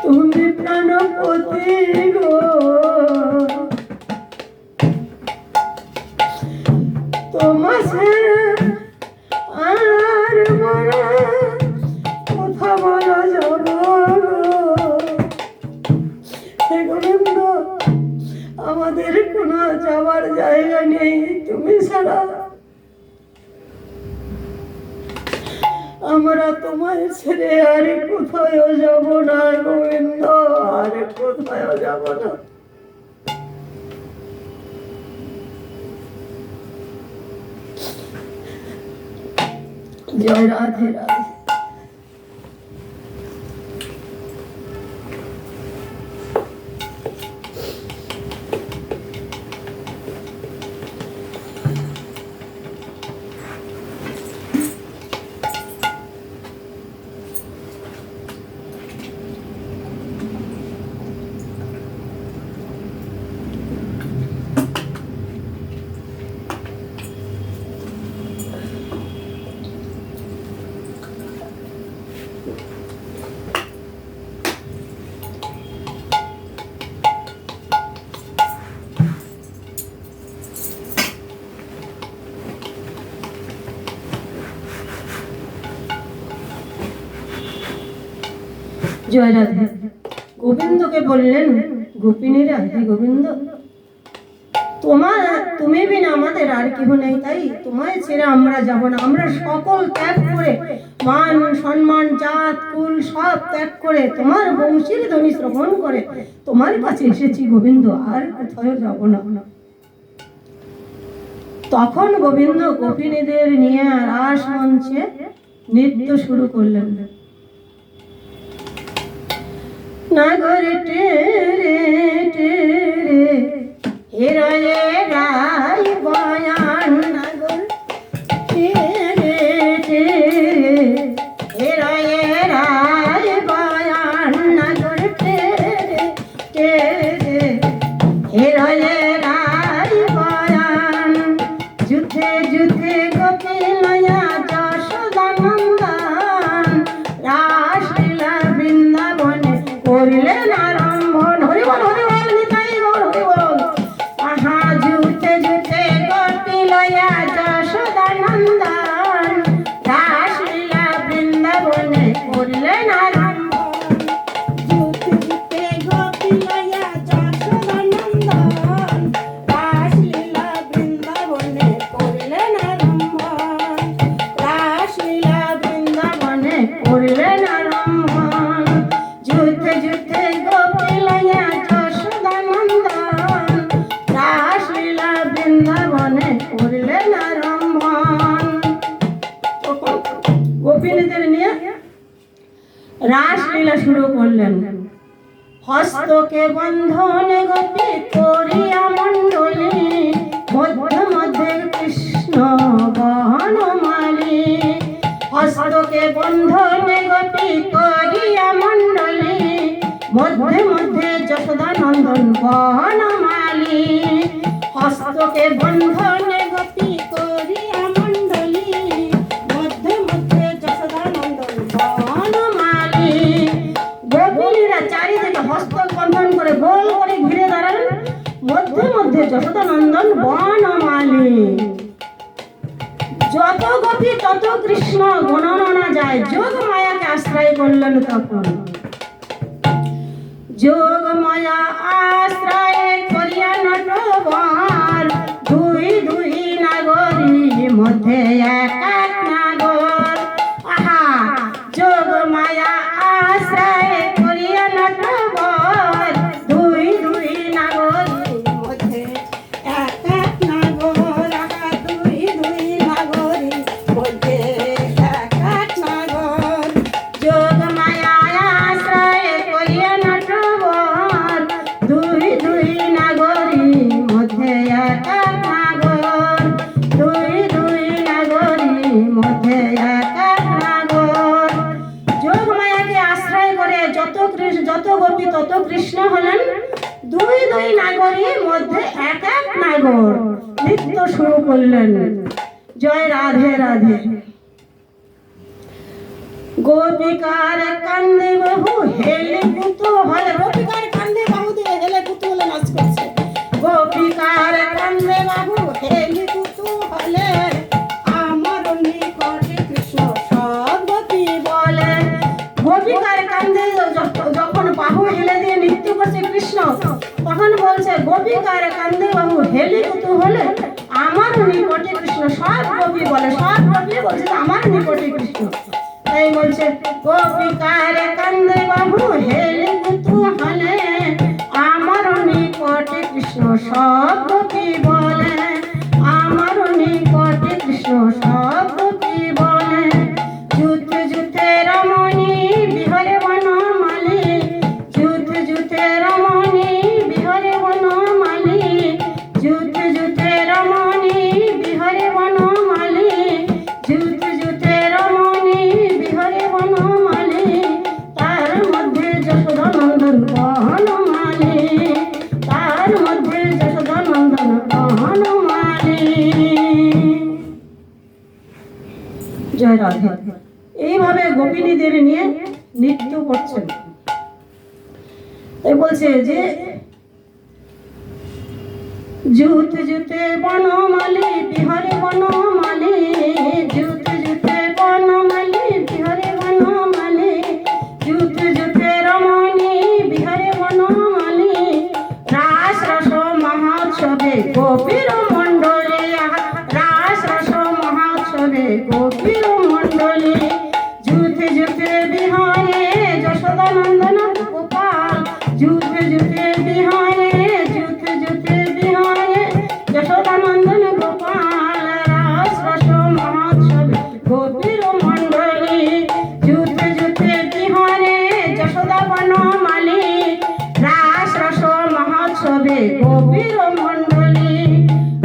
তুমি প্রাণপতি গো। তোমার ছেড়ে আর মনে কথা বলা যাব গোবিন্দ। আমাদের কোনো যাওয়ার জায়গা নেই তুমি ছাড়া। আমরা তোমায় ছেড়ে আর কোথায় যাব না গোবিন্দ, আর কোথায় যাব না। জয় রাধে রাধে। জয় রাধে। গোবিন্দকে বললেন, গোপিনীরা, হে গোবিন্দ, তুমি বিনা আমাদের আর কেহ নেই, তাই তোমায় ছেড়ে আমরা যাব না। আমরা সকল ত্যাগ করে, মান সম্মান জাত কুল সব ত্যাগ করে, তোমার বংশীর ধ্বনি শ্রবণ করে তোমার কাছে এসেছি গোবিন্দ, আর কোথাও যাব না। তখন গোবিন্দ গোপিনীদের নিয়ে রাস মঞ্চে নৃত্য শুরু করলেন। নাগরে টেরে টেরে হেরায়ে রায় বয়ান, নাগর টেরে টেরে হেরায়ে রায় বয়ান, নাগর টেরে টেরে হেরায়ে রায় বয়ান। যুদ্ধে যুদ্ধে গোপী লয়া যশোদানন্দন, রাসলীলা বৃন্দাবনে করিলেন আরম্ভন। হরি বল হরি বল নিতাই গৌর হরি বল। আহা যুদ্ধে যুদ্ধে গোপী লয়া যশোদানন্দন, রাসলীলা বৃন্দাবনে করিলেন আরম্ভন। যুদ্ধে যুদ্ধে গোপী লয়া যশোদানন্দন, রাসলীলা বৃন্দাবনে করিলেন আরম্ভন, রাসলীলা বৃন্দাবনে করিলেন আরম্ভন। যুদ্ধে যুদ্ধে গোপী লয়া যশোদানন্দন, রাসলীলা বৃন্দাবনে করিলেন আরম্ভন। গোপিনীদের নিয়ে রাসলীলা শুরু করলেন। হস্তকে বন্ধনে গোপী করিয়া মণ্ডলী, মধ্যে মধ্যে কৃষ্ণ বহনমালী। হস্তকে বন্ধনে গোপী করিয়া মণ্ডলী, মধ্যে মধ্যে যশোদানন্দন বহনমালী। হস্তকে বন্ধনে গোপী করিয়া মণ্ডলী, মধ্যে মধ্যে যশোদানন্দন বহনমালী। গোপিনীরা চারিদিকে হস্ত বন্ধন করে গোল করে ঘিরে দাঁড়ালেন, মধ্যে মধ্যে যশোদানন্দন বনমালী। যত গোপী তত কৃষ্ণ গণনা যায়, যোগ মায়াকে আশ্রয় করলেন তখন। যোগ মায়া আশ্রয় করিয়া নটবর, দুই দুই নাগরী মধ্যে এক এক নাগর। আহা যোগ মায়া আশ্রয় করিয়া নটবর, দুই দুই নাগরী মধ্যে এক এক নাগর। আহা দুই দুই নাগরী মধ্যে এক এক নাগর। যোগ মায়া আশ্রয় করিয়া নটবর, দুই দুই নাগরী মধ্যে এক এক নাগর, দুই দুই নাগরী মধ্যে এক এক নাগর। যোগ মায়াকে আশ্রয় করে যত গোপী তত কৃষ্ণ হলেন দুই দুই নাগরীর মধ্যে এক এক নাগর নৃত্য শুরু করলেন। জয় রাধে রাধে। গোপিকার কান্দে বাহু হেলে কুতূহল, গোপিকার কান্দে বাহু দিয়ে হেলে কুতূহলে নাচ করছে। গোপিকার কান্দে বাহু হেলে কুতূহলে আমার নিকটে কৃষ্ণ সব গোপী বলে। গোপিকার কান্দে যখন বাহু হেলে দিয়ে নৃত্য করছে কৃষ্ণ, তখন বলছে গোপিকার কান্দে বাহু হেলে কুতূহলে আমার নিকটে কৃষ্ণ সব গোপী বলে। সব গোপী বলছে আমার নিকটে কৃষ্ণ। তাই বলছে গোপিকার কান্দে বাহু হেলে কুতূহলে আমার নিকটে কৃষ্ণ সব গোপী বলে। আমার নিকটে কৃষ্ণ সব গোপী বলে। যুথে যুথে রমণী বিহরে বনমালী, যুথে যুথে রমণী বিহরে বনমালী, যুথে যুথে রমণী বিহরে বনমালী, যুথে যুথে রমণী বিহরে বনমালী। তার মধ্যে যশোদানন্দন বনমালী, তার মধ্যে যশোদানন্দন বনমালী। জয় রাধে। এইভাবে গোপিনীদের নিয়ে নৃত্য করছেন। এই বলছে যে যুথে যুথে বনমালী বিহরে বনমালী, যুথে যুথে বনমালী বিহরে বনমালী, যুথে যুথে রমণী বিহরে বনমালী। রাস রস মহোৎসবে গোপীর মণ্ডলী, রাস রস মহোৎসবে গোপীর মণ্ডলী। যুথে যুথে বিহারে যশোদানন্দন গোপাল, যুথে যুথে বিহারে, যুথে যুথে বিহারে যশোদানন্দন গোপাল। রাস রস মহোৎসবে গোপীর মণ্ডলী, যুথে যুথে বিহারে যশোদা বনমালী। রাস রস মহোৎসবে গোপীর মণ্ডলী,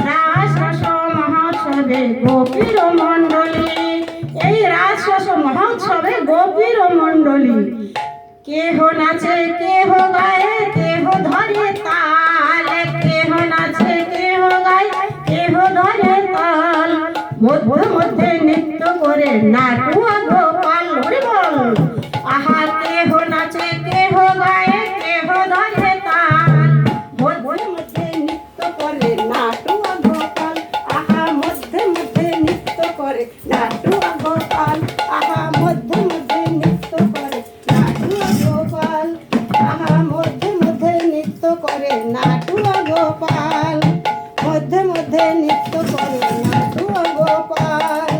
রাস রস মহোৎসবে গোপীর মণ্ডলী। এই রাস রস মহোৎসবে গোপীর মণ্ডলী। কেহ নাচে কেহ গায়ে কেহ ধরে তাল, কেহ নাচে কেহ গায়ে কেহ ধরে তাল। মধ্যে মধ্যে নৃত্য করে নাটুয়া গোপাল। হরি বল। আহা কেহ নাচে কেহ গায়ে কেহ ধরে তাল, মধ্যে মধ্যে নৃত্য করে নাটুয়া গোপাল। আহা মধ্যে মধ্যে নৃত্য করে নাটুয়া গোপাল। আহা মধ্যে মধ্যে নৃত্য করে নাটুয়া গোপাল। আহা মধ্যে মধ্যে নৃত্য করে নাটুয়া গোপাল। মধ্যে মধ্যে নৃত্য করে নাটুয়া গোপাল।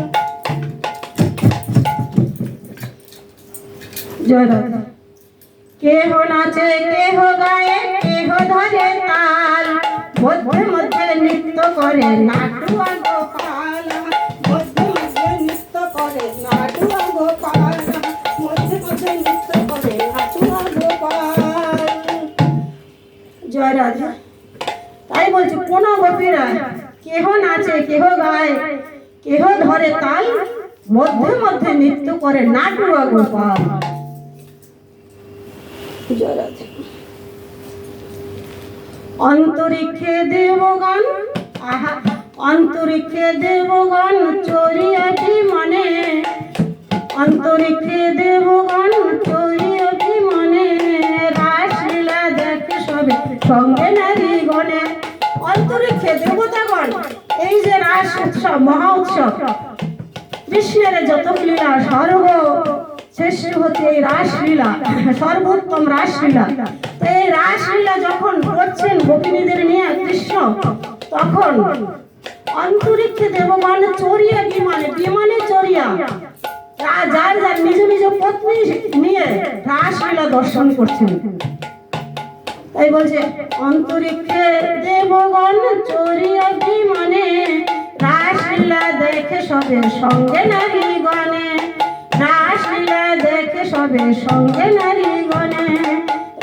জয় রাধা। কেহ নাচে কেহ গায়ে কেহ ধরে তাল, মধ্যে মধ্যে নৃত্য করে নাটুয়া গোপাল। মধ্যে মধ্যে নৃত্য করে নাটুয়া গোপাল। মধ্যে মধ্যে নৃত্য করে নাটুয়া গোপাল। জয় রাধা। তাই বলছি কোন গোপীরা কেহ নাচে কেহ গায় কেহ ধরে তাল, মধ্যে মধ্যে নৃত্য করে নাটুয়া গোপাল। জয় রাধা। অন্তরিক্ষে দেবগণ, আহা অন্তরিক্ষে দেবগণ চরিয়াটি মনে, অন্তরিক্ষে দেবগণ চরিয়াটি মনে। রাসলীলা দেখে সবে সঙ্গে নারী গণে। অন্তরিক্ষে দেবতাগণ এই যে রাস উৎসব মহা উৎসব, কৃষ্ণের যত লীলা সর্ব শ্রেষ্ঠ হচ্ছে এই রাসলীলা, সর্বোত্তম রাসলীলা। তো এই রাসলীলা যখন করছেন গোপিনীদের নিয়ে কৃষ্ণ, তখন অন্তরিক্ষে দেবগণ চড়িয়া বিমানে, বিমানে চড়িয়া যার যার নিজ নিজ পত্নী নিয়ে রাসলীলা দর্শন করছেন। তাই বলছে অন্তরিক্ষে দেবগণ চড়িয়া বিমানে, রাসলীলা দেখে সবে সঙ্গে নারী গণে। রাসলীলা দেখে সবে সঙ্গে নারী গণে।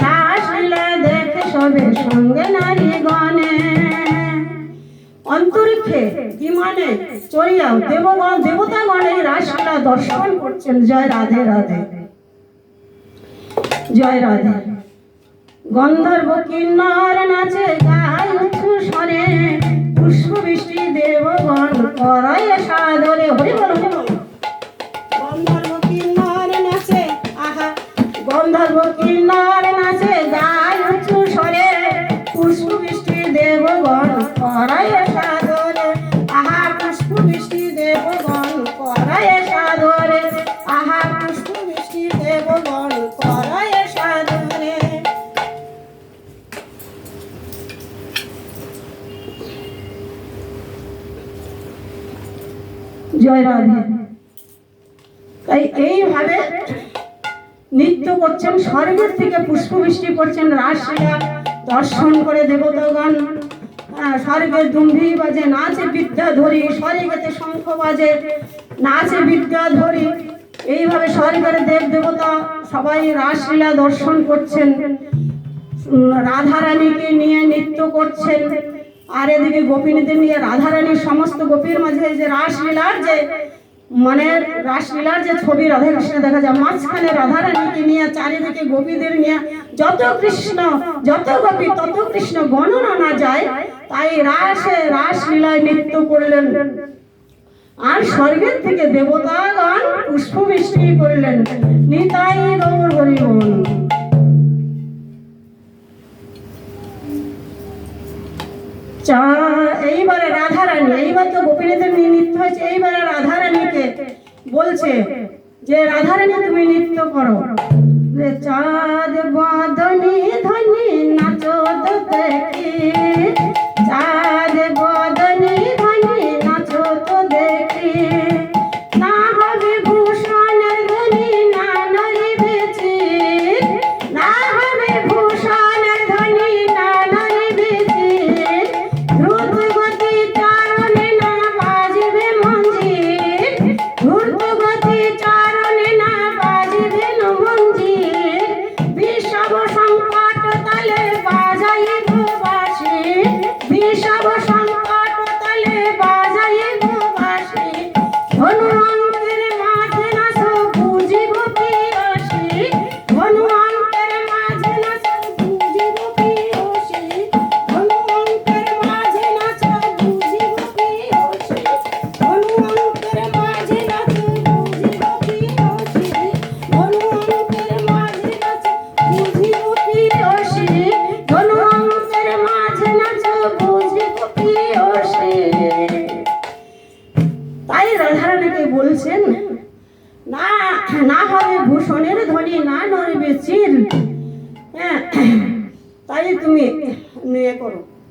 রাসলীলা দেখে সবে সঙ্গে নারী গণে। অন্তরিক্ষে বিমানে চড়িয়া দেবগণ দেবতাগণ দর্শন করছেন। জয় রাধে রাধে, জয় রাধে। গন্ধর্ব কিন্নর নাচে গায় উচ্চ স্বরে, পুষ্প বৃষ্টি দেবগণ করায় সাদরে। হরি বল, হরি বল। গন্ধর্ব কিন্নর নাচে, আহা, গন্ধর্ব কিন্নর নাচে গায় উচ্চ স্বরে, পুষ্প বৃষ্টি দেবগণ করায় সাদরে। আহা, পুষ্প বৃষ্টি দেবগণ করায় সাদরে। আহা, পুষ্প বৃষ্টি দেবগণ করায় সাদরে। জয় রাধে। তাই এইভাবে নৃত্য করছেন, স্বর্গের থেকে পুষ্পবৃষ্টি করছেন, রাসলীলা দর্শন করে দেবতাগণ। স্বর্গের দুম্বি বাজে, নাচে বিদ্যাধরী, স্বর্গেতে শঙ্খ বাজে, নাচে বিদ্যাধরী। এইভাবে স্বর্গের দেব দেবতা সবাই রাসলীলা দর্শন করছেন, রাধারানীকে নিয়ে নৃত্য করছেন। আর এদিকে গোপিনীদের নিয়ে রাধারানীর সমস্ত গোপীর মাঝে যে রাসলীলার যে মানে রাসলীলার যে ছবি রাধাকৃষ্ণ দেখা যায়, মাঝখানে রাধারানীকে নিয়ে, চারিদিকে গোপীদের নিয়ে, যত কৃষ্ণ যত গোপী তত কৃষ্ণ গণনা না যায়। তাই রাসলীলায় নৃত্য করলেন। আর স্বর্গের থেকে দেবতাগণ পুষ্পবৃষ্টি করলেন। নিতাই গৌর হরি বল। এইবারে রাধারানী, এইবার তো গোপীদের নিয়ে নৃত্য হয়েছে, এইবারে রাধারানীকে বলছে যে রাধারানী তুমি নৃত্য করো। চাঁদ বদনি ধনি নাচো তো দেখি, চাঁদ বদনি ধনি নাচো তো দেখি, না হবে ভূষণের ধনি না নড়িবেছি, না হবে ভূষণের ধনি না নড়িবেছি, দ্রুত গতি চারণে না বাজবে মঞ্জির, দ্রুত গতি চারণে না বাজবে মঞ্জির, বিষব সংকট তালে বাজাইব বাঁশি, বিষব সংকট তালে বাজাইব বাঁশি, ধনু অঙ্কের মাঝে নাচো বুঝিব প্রিয়সী, ধনু অঙ্কের মাঝে নাচো বুঝিব প্রিয়সী, ধনু অঙ্কের মাঝে নাচো বুঝিব প্রিয়সী, ধনু অঙ্কের মাঝে নাচো বুঝিব প্রিয়সী, ধনু অঙ্কের মাঝে নাচো বুঝিব প্রিয়সী, ধনু অঙ্কের মাঝে নাচো বুঝিব প্রিয়সী। তাই রাধারানীকে বলছেন না, না হবে ভূষণের ধ্বনি না নড়বে চির। হ্যাঁ, তাই তুমি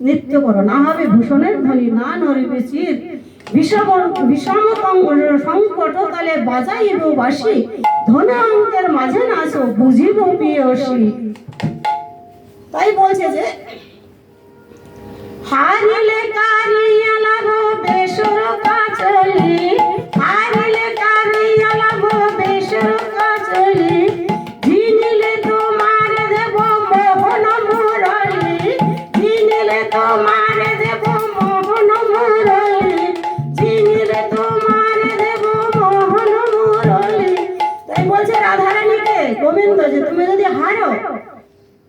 নৃত্য করো, না হবে ভূষণের ধ্বনি না নড়বে চির, বিষম সংকট তালে বাজাইব বাঁশি, ধনু অঙ্কের মাঝে নাচো বুঝিব প্রিয়সী। তাই বলছে যে হারিলে কারিয়া লাভ বেসর কাচলি, হারিলে কারিয়া লাভ বেসর কাচলি, জিনিলে তোমার দেব মোহন মুরলি, জিনিলে তোমার দেব মোহন মুরলি, জিনিলে তোমার দেব মোহন মুরলি। তাই বলছে রাধারানীকে গোবিন্দ যে তুমি যদি হারো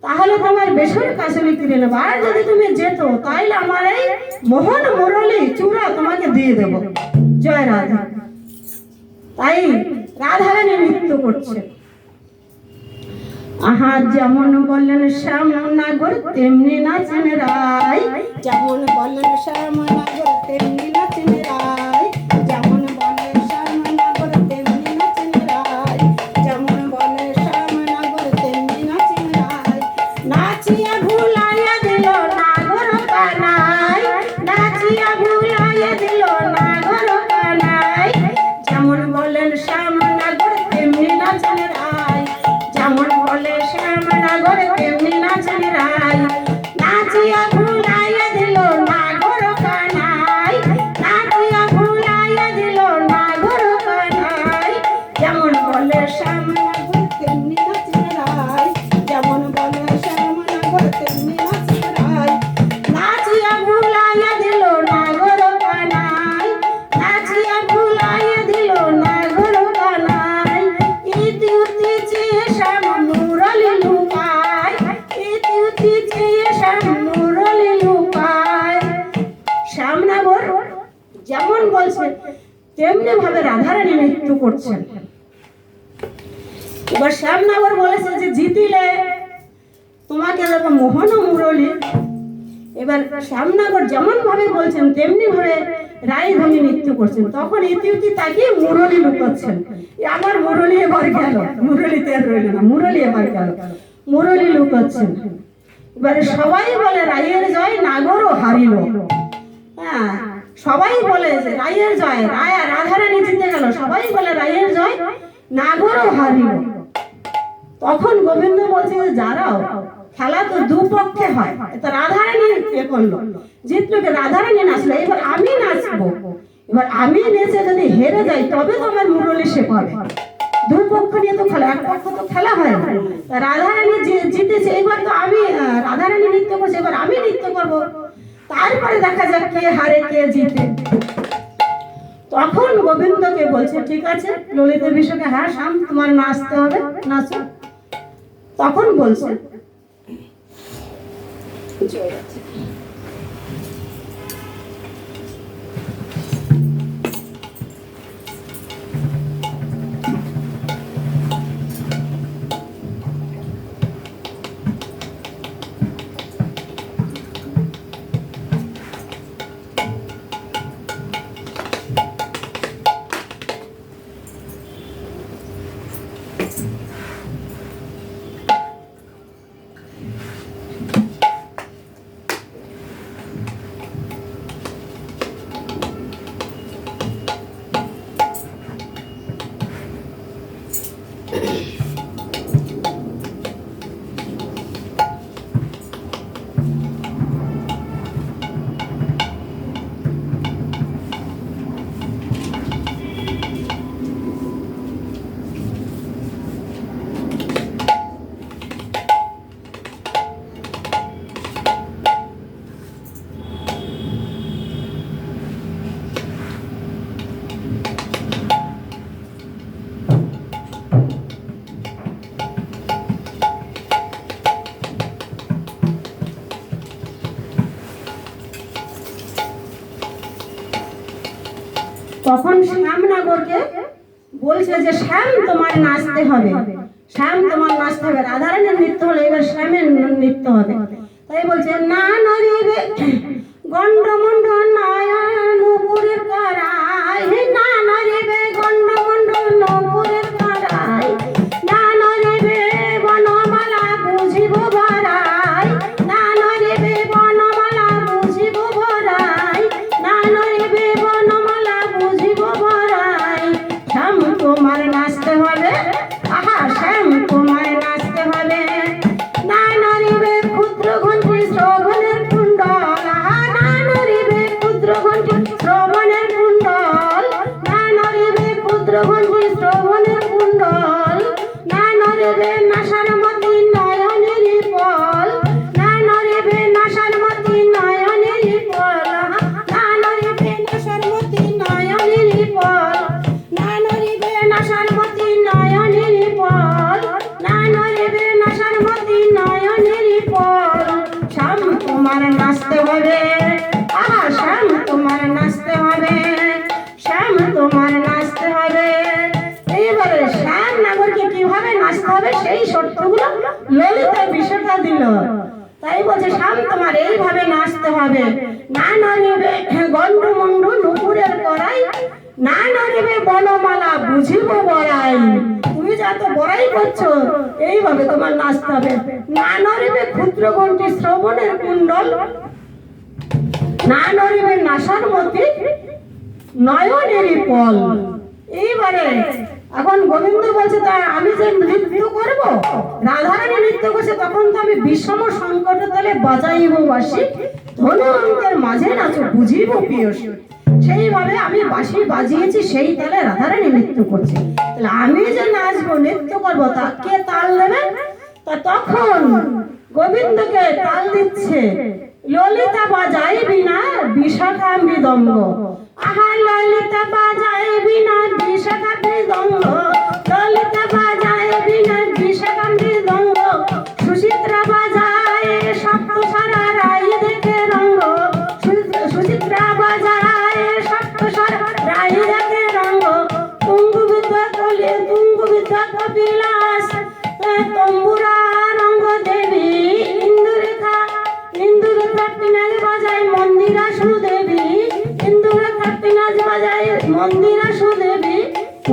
তাহলে তোমার বেসর কাছলি কিনে নেবো, আর যদি তুমি যেত তাইলে আমার এই মোহন মুরলি চূড়া তোমাকে দিয়ে দেব। জয় রাধা। তাই রাধারানী নৃত্য করছে। আহা, যেমন বললেন শ্যামনগর তেমনি নাচেন রায়, যেমন বললেন শ্যামনগর তেমনি নাচেন রায়, যেমন বলে শ্যামনগর তেমনি নাচেন রায়, যেমন বলে শ্যামনগর তেমনি নাচেন রায়, নাচিয়া ভুলাইয়া দিল নাগর কানাই, নাচিয়া ভুলাইয়া দিল নাগর কানাই, যেমন বলেন শ্যামনগর তেমনি নাচেন রায়, যেমন বলে শ্যামনগর তেমনি নাচেন রায়, নাচিয়া ভুলাইয়া দিল নাগর কানাই, নাচিয়া তেমনি ভাবে রাধারানী নৃত্য করছেন। এবার শ্যামনগর বলেছে যে জিতিলে তোমাকে দেবো মোহন ও মুরলী। এবার শ্যামনগর যেমন ভাবে বলছেন তেমনি ভাবে রায়ধনী নৃত্য করছেন। তখন ইতিউতি তাকিয়ে মুরলী লুকাচ্ছেন, আমার মুরলী এবার গেল, মুরলীতে আর রইল না, মুরলী এবার গেল, মুরলী লুকাচ্ছেন। এবারে সবাই বলে রায়ের জয়, নাগরও হারিল। হ্যাঁ, সবাই বলে যে রায়ের জয়, রাধারানী জিতে গেল, সবাই বলে রায়ের জয়, নাগরও হারিল। তখন গোবিন্দ বলছে যে যারাও খেলা তো দুপক্ষে হয়, তো রাধারানী এ করলো, জিতলো, রাধারানী নাচলো, এবার আমি নাচবো, এবার আমি নেচে যদি হেরে যাই তবে তো আমার মুরলী সে পাবে। দুই পক্ষ নিয়ে তো খেলা, এক পক্ষ তো খেলা হয় না। রাধারানী জিতেছে, এবার তো আমি, রাধারানী নৃত্য করছে, এবার আমি নৃত্য করবো, তারপরে দেখা যাক কে হারে কে জিতে। তখন গোবিন্দকে বলছে ঠিক আছে, ললিতা বিষয়কে, হ্যাঁ শ্যাম তোমার নাচতে হবে, নাচো। তখন বলছে তখন শ্যামনগরকে বলছে যে শ্যাম তোমার নাচতে হবে, শ্যাম তোমার নাচতে হবে, রাধারানীর নৃত্য হলো, এবার শ্যামের নৃত্য হবে। তাই বলছে না নরিবে গন্ডমন্ড নয়নুপুরের কারাই, না নরিবে গন্ডমন্ড নপুরের কারাই, না নরিবে বনমালা বুঝিব বরাই, না নরিবে বনমালা বুঝিব বরাই, না নরিবে বনমালা বুঝিব বরাই। শ্যাম তোমার নাচতে হবে, আহা শ্যাম তোমার নাচতে হবে, না নরিবে ক্ষুদ্র ঘণ্টি শ্রবণের কুণ্ডল, আহা না নরিবে ক্ষুদ্র ঘণ্টি শ্রবণের কুণ্ডল, না নরিবে ক্ষুদ্র ঘণ্টি শ্রবণের কুণ্ডল, না নরিবে নাসার মতি নয়নের ফল, না নরিবে নাসার মতি নয়নের ফল, না নরিবে নাসার মতি নয়নের ফল, না নরিবে নাসার মতি নয়নের ফল, না নরিবে নাসার মতি নয়নের ফল। শ্যাম তোমার নাচতে হবে, আহা শ্যাম তোমার নাচতে হবে, শ্যাম তোমার নাচতে হবে। এইবারে শ্যামনগরকে কিভাবে নাচতে হবে সেই শর্তগুলো ললিতা বিষয়টা দিল। তাই বলছে শ্যাম তোমার এইভাবে নাচতে হবে, না নরিবে গন্ডমন্ড নুপুরের করাই, না নরিবে বনমালা বুঝিব বরাই। তুমি যা তো বড়াই করছো, এইভাবে তোমার নাচতে হবে, না নরিবে ক্ষুদ্র ঘণ্টি শ্রবণের কুণ্ডল, না নরিবে নাসার মতি নয়নের ফল। এইবারে এখন গোবিন্দ বলছে তা আমি যে নৃত্য করব, রাধারানী নৃত্য করছে, তখন তো আমি বিষম সংকট তলে বাজাইব বাসি, ধনু অঙ্কের মাঝে নাচো বুঝিব প্রিয়সী। সেইভাবে আমি বাঁশি বাজিয়েছি, সেই তালে রাধারানী নৃত্য করছে, তাহলে আমি যে নাচবো নৃত্য করবো, তা কে তাল দেবে? তা তখন গোবিন্দকে তাল দিচ্ছে ললিতা বাজায় বিনা বিশাখা মৃদঙ্গ, আহা ললিতা বাজায় বিনা বিশাখা মৃদঙ্গ, ললিতা বাজায় বিনা বিশাখা মৃদঙ্গ, সুচিত্রা বাজায় সপ্ত সারা রাই দেখে রঙ্গ, সুচিত্রা বাজায় সপ্ত সারা রাই দেখে রঙ্গ,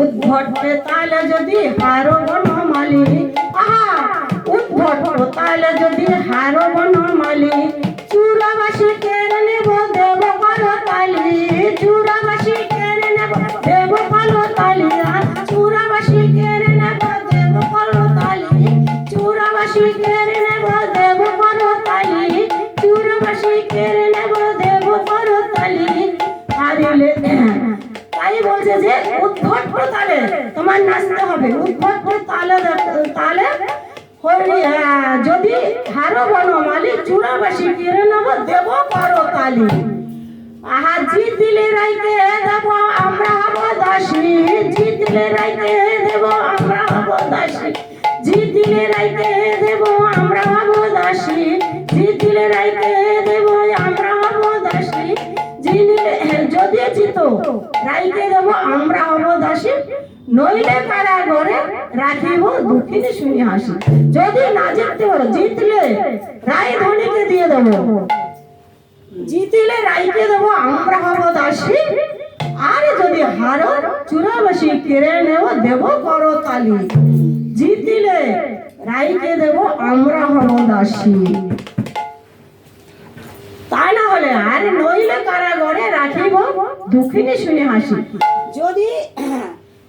উদ্ভট তালে যদি হারো বনমালী, আহা উদ্ভট তালে যদি হারো বনমালী, চূড়াবাসী কেড়ে নেব দেব করতালি, চূড়াবাসী কেড়ে নেব দেব করতালি, চূড়াবাসী কেড়ে নেব দেব করতালি, চূড়াবাসী কেড়ে নেব দেব করতালি, চূড়াবাসী কেড়ে নেব দেব করতালি। হারিলে তাই বলছে যে উদ্ভট তালে তোমার নাচতে হবে, উদ্ভট তালে তালে যদি হারো বনমালী, চূড়াবাসী কেড়ে নেব দেব করতালি। আহা জিতলে রাইতে দেব আমরা হব দাসী, জিতলে রাইতে দেব আমরা হব দাসী, জিতলে রাইতে দেব আমরা হব দাসী, জিতলে রাইতে দেব আমরা হব দাসী, যদি জিত রাইতে দেব আমরা হব দাসী, নইলে কারাগারে রাখিব দুঃখিনী শুনি হাসি। যদি না জিততে পারো, জিতলে রায় ধনীকে দিয়ে দেবো, জিতলে রাইকে দেবো আমরা হব দাসী, আর যদি হারো চূড়াবাসী কেড়ে নেব দেব করতালি, জিতলে রাইকে দেব আমরা হব দাসী। তাই না হলে আর নইলে কারাগারে রাখিব দুঃখিনী শুনি হাসি। যদি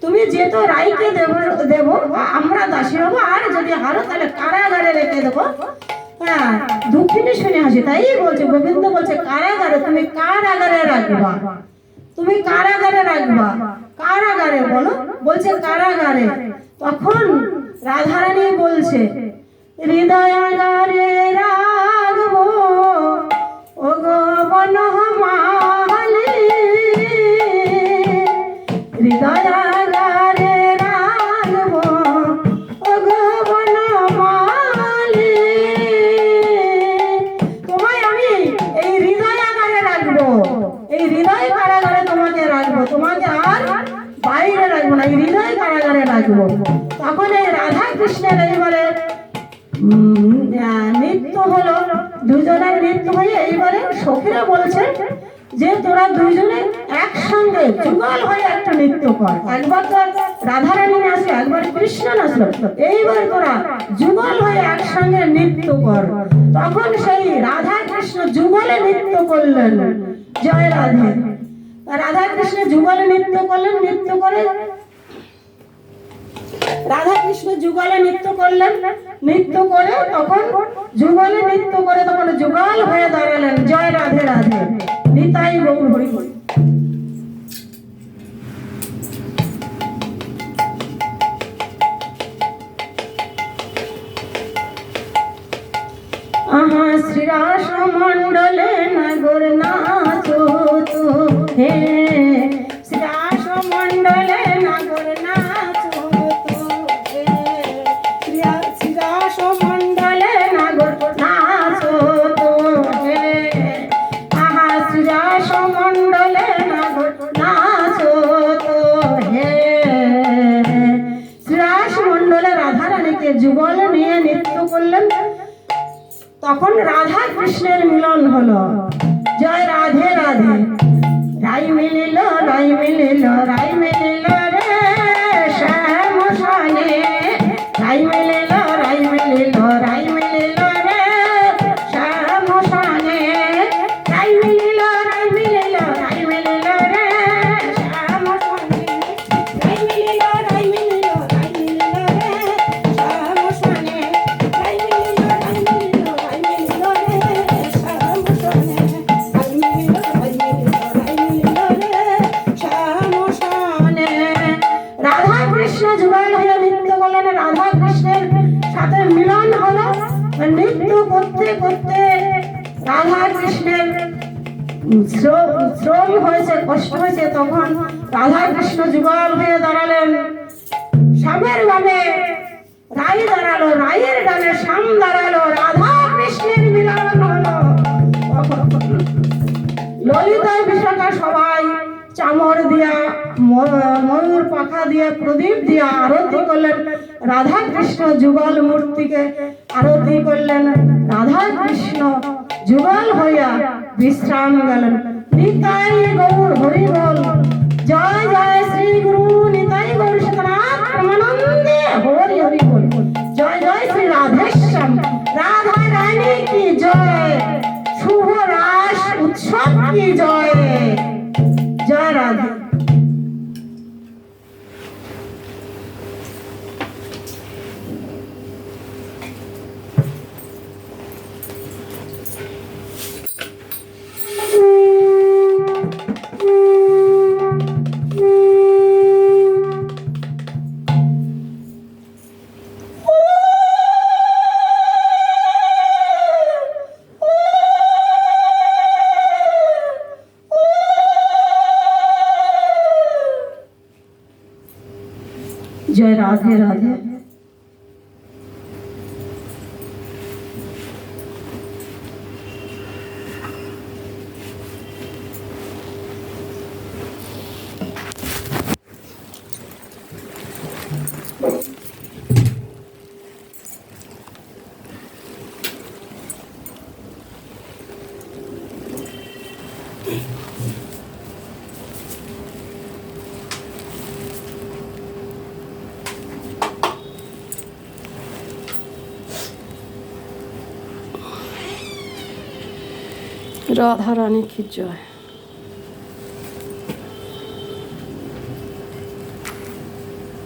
তুমি যেত রাইকে দেব আমরা দাসী হবো, আর যদি হারো তাহলে কারাগারে রেখে দেবো, হ্যাঁ দুঃখিনী শুনে হাসি। তাই বলছে গোবিন্দ বলছে কারাগারে, তুমি কারাগারে রাখবা, তুমি কারাগারে রাখবা, কারাগারে বলো, বলছে কারাগারে। তখন রাধারানী বলছে হৃদয়াগারে রাখবো ও গো বনমালী, হৃদয়াগারে রাখবো ও গো বনমালী, তোমায় আমি এই হৃদয়াগারে রাখবো, এই হৃদয় কারাগারে তোমাকে রাখবো, তোমাকে আর বাইরে রাখবো না, এই হৃদয় কারাগারে রাখবো। তখন এই রাধা কৃষ্ণের এইবারে নৃত্য হলো, দুজনের নৃত্য হয়ে এইবারে সখীরা বলছে যে তোরা দুজনে একসঙ্গে যুগল হয়ে একটা নৃত্য কর, একবার তো রাধারানী নাচলো, একবার কৃষ্ণ নাচলো, এইবার তোরা যুগল হয়ে একসঙ্গে নৃত্য কর। তখন সেই রাধা কৃষ্ণ যুগলে নৃত্য করলেন, জয় রাধে। রাধা কৃষ্ণ যুগলে নৃত্য করলেন, নৃত্য করে রাধা কৃষ্ণ যুগলে নৃত্য করলেন, নৃত্য করে তখন যুগলে নৃত্য করে তখন যুগল হয়ে দাঁড়ালেন, জয় রাধে রাধে, নিতাই গৌর হরি হরি। আহা শ্রীরাস মণ্ডলে নগর নাচো তো হে, শ্রীরাস মণ্ডলে নগর নাচো তো হে, শ্রীরাস মণ্ডলে নগর নাচো তো হে, আহা শ্রীরাস মণ্ডলে নগর নাচো তো হে। শ্রীরাস মণ্ডলে রাধারানীকে যুগল নিয়ে নৃত্য করলেন, তখন রাধা কৃষ্ণের মিলন হলো, জয় রাধে রাধে। রাই মিলিল রাই মিলিল রাই মিলিল রে শ্যাম সানে, রাই মিলিল রাই মিলিল রাই মিলিল রে শ্যাম সানে, রাই মিলিল রাই মিলিল রাই মিলিল রে শ্যাম সানে, রাই মিলিল রাই মিলিল রাই মিলিল রে শ্যাম সানে, রাই মিলিল রাই মিলিল রাই মিলিল রে শ্যাম সানে, রাই মিলিল রাই মিলিল রাই মিলিল রে শ্যাম সানে। রাধা কৃষ্ণ যুগল হয়ে নৃত্য করলেন, রাধা কৃষ্ণের সাথে মিলন হলো, নৃত্য করতে করতে রাধা কৃষ্ণের শ্রম হয়েছে, কষ্ট হয়েছে, তখন রাধা কৃষ্ণ যুগল হয়ে দাঁড়ালেন, শ্যামের বামে রাই দাঁড়ালো, রায়ের ডানে শ্যাম দাঁড়ালো, রাধা কৃষ্ণের মিলন হলো। ললিতা বিশাখা সবাই চামর দিয়া ময়ূর পাখা দিয়া প্রদীপ দিয়া আরতি করলেন, রাধা কৃষ্ণ যুগল মূর্তিকে আরতি করলেন, রাধা কৃষ্ণ যুগল হইয়া বিশ্রাম গেলেন। নিতাই গৌর হরি বল, জয় জয় শ্রী গুরু নিতাই। জয় রাধে রাধে। রাধা রানী কি জয়।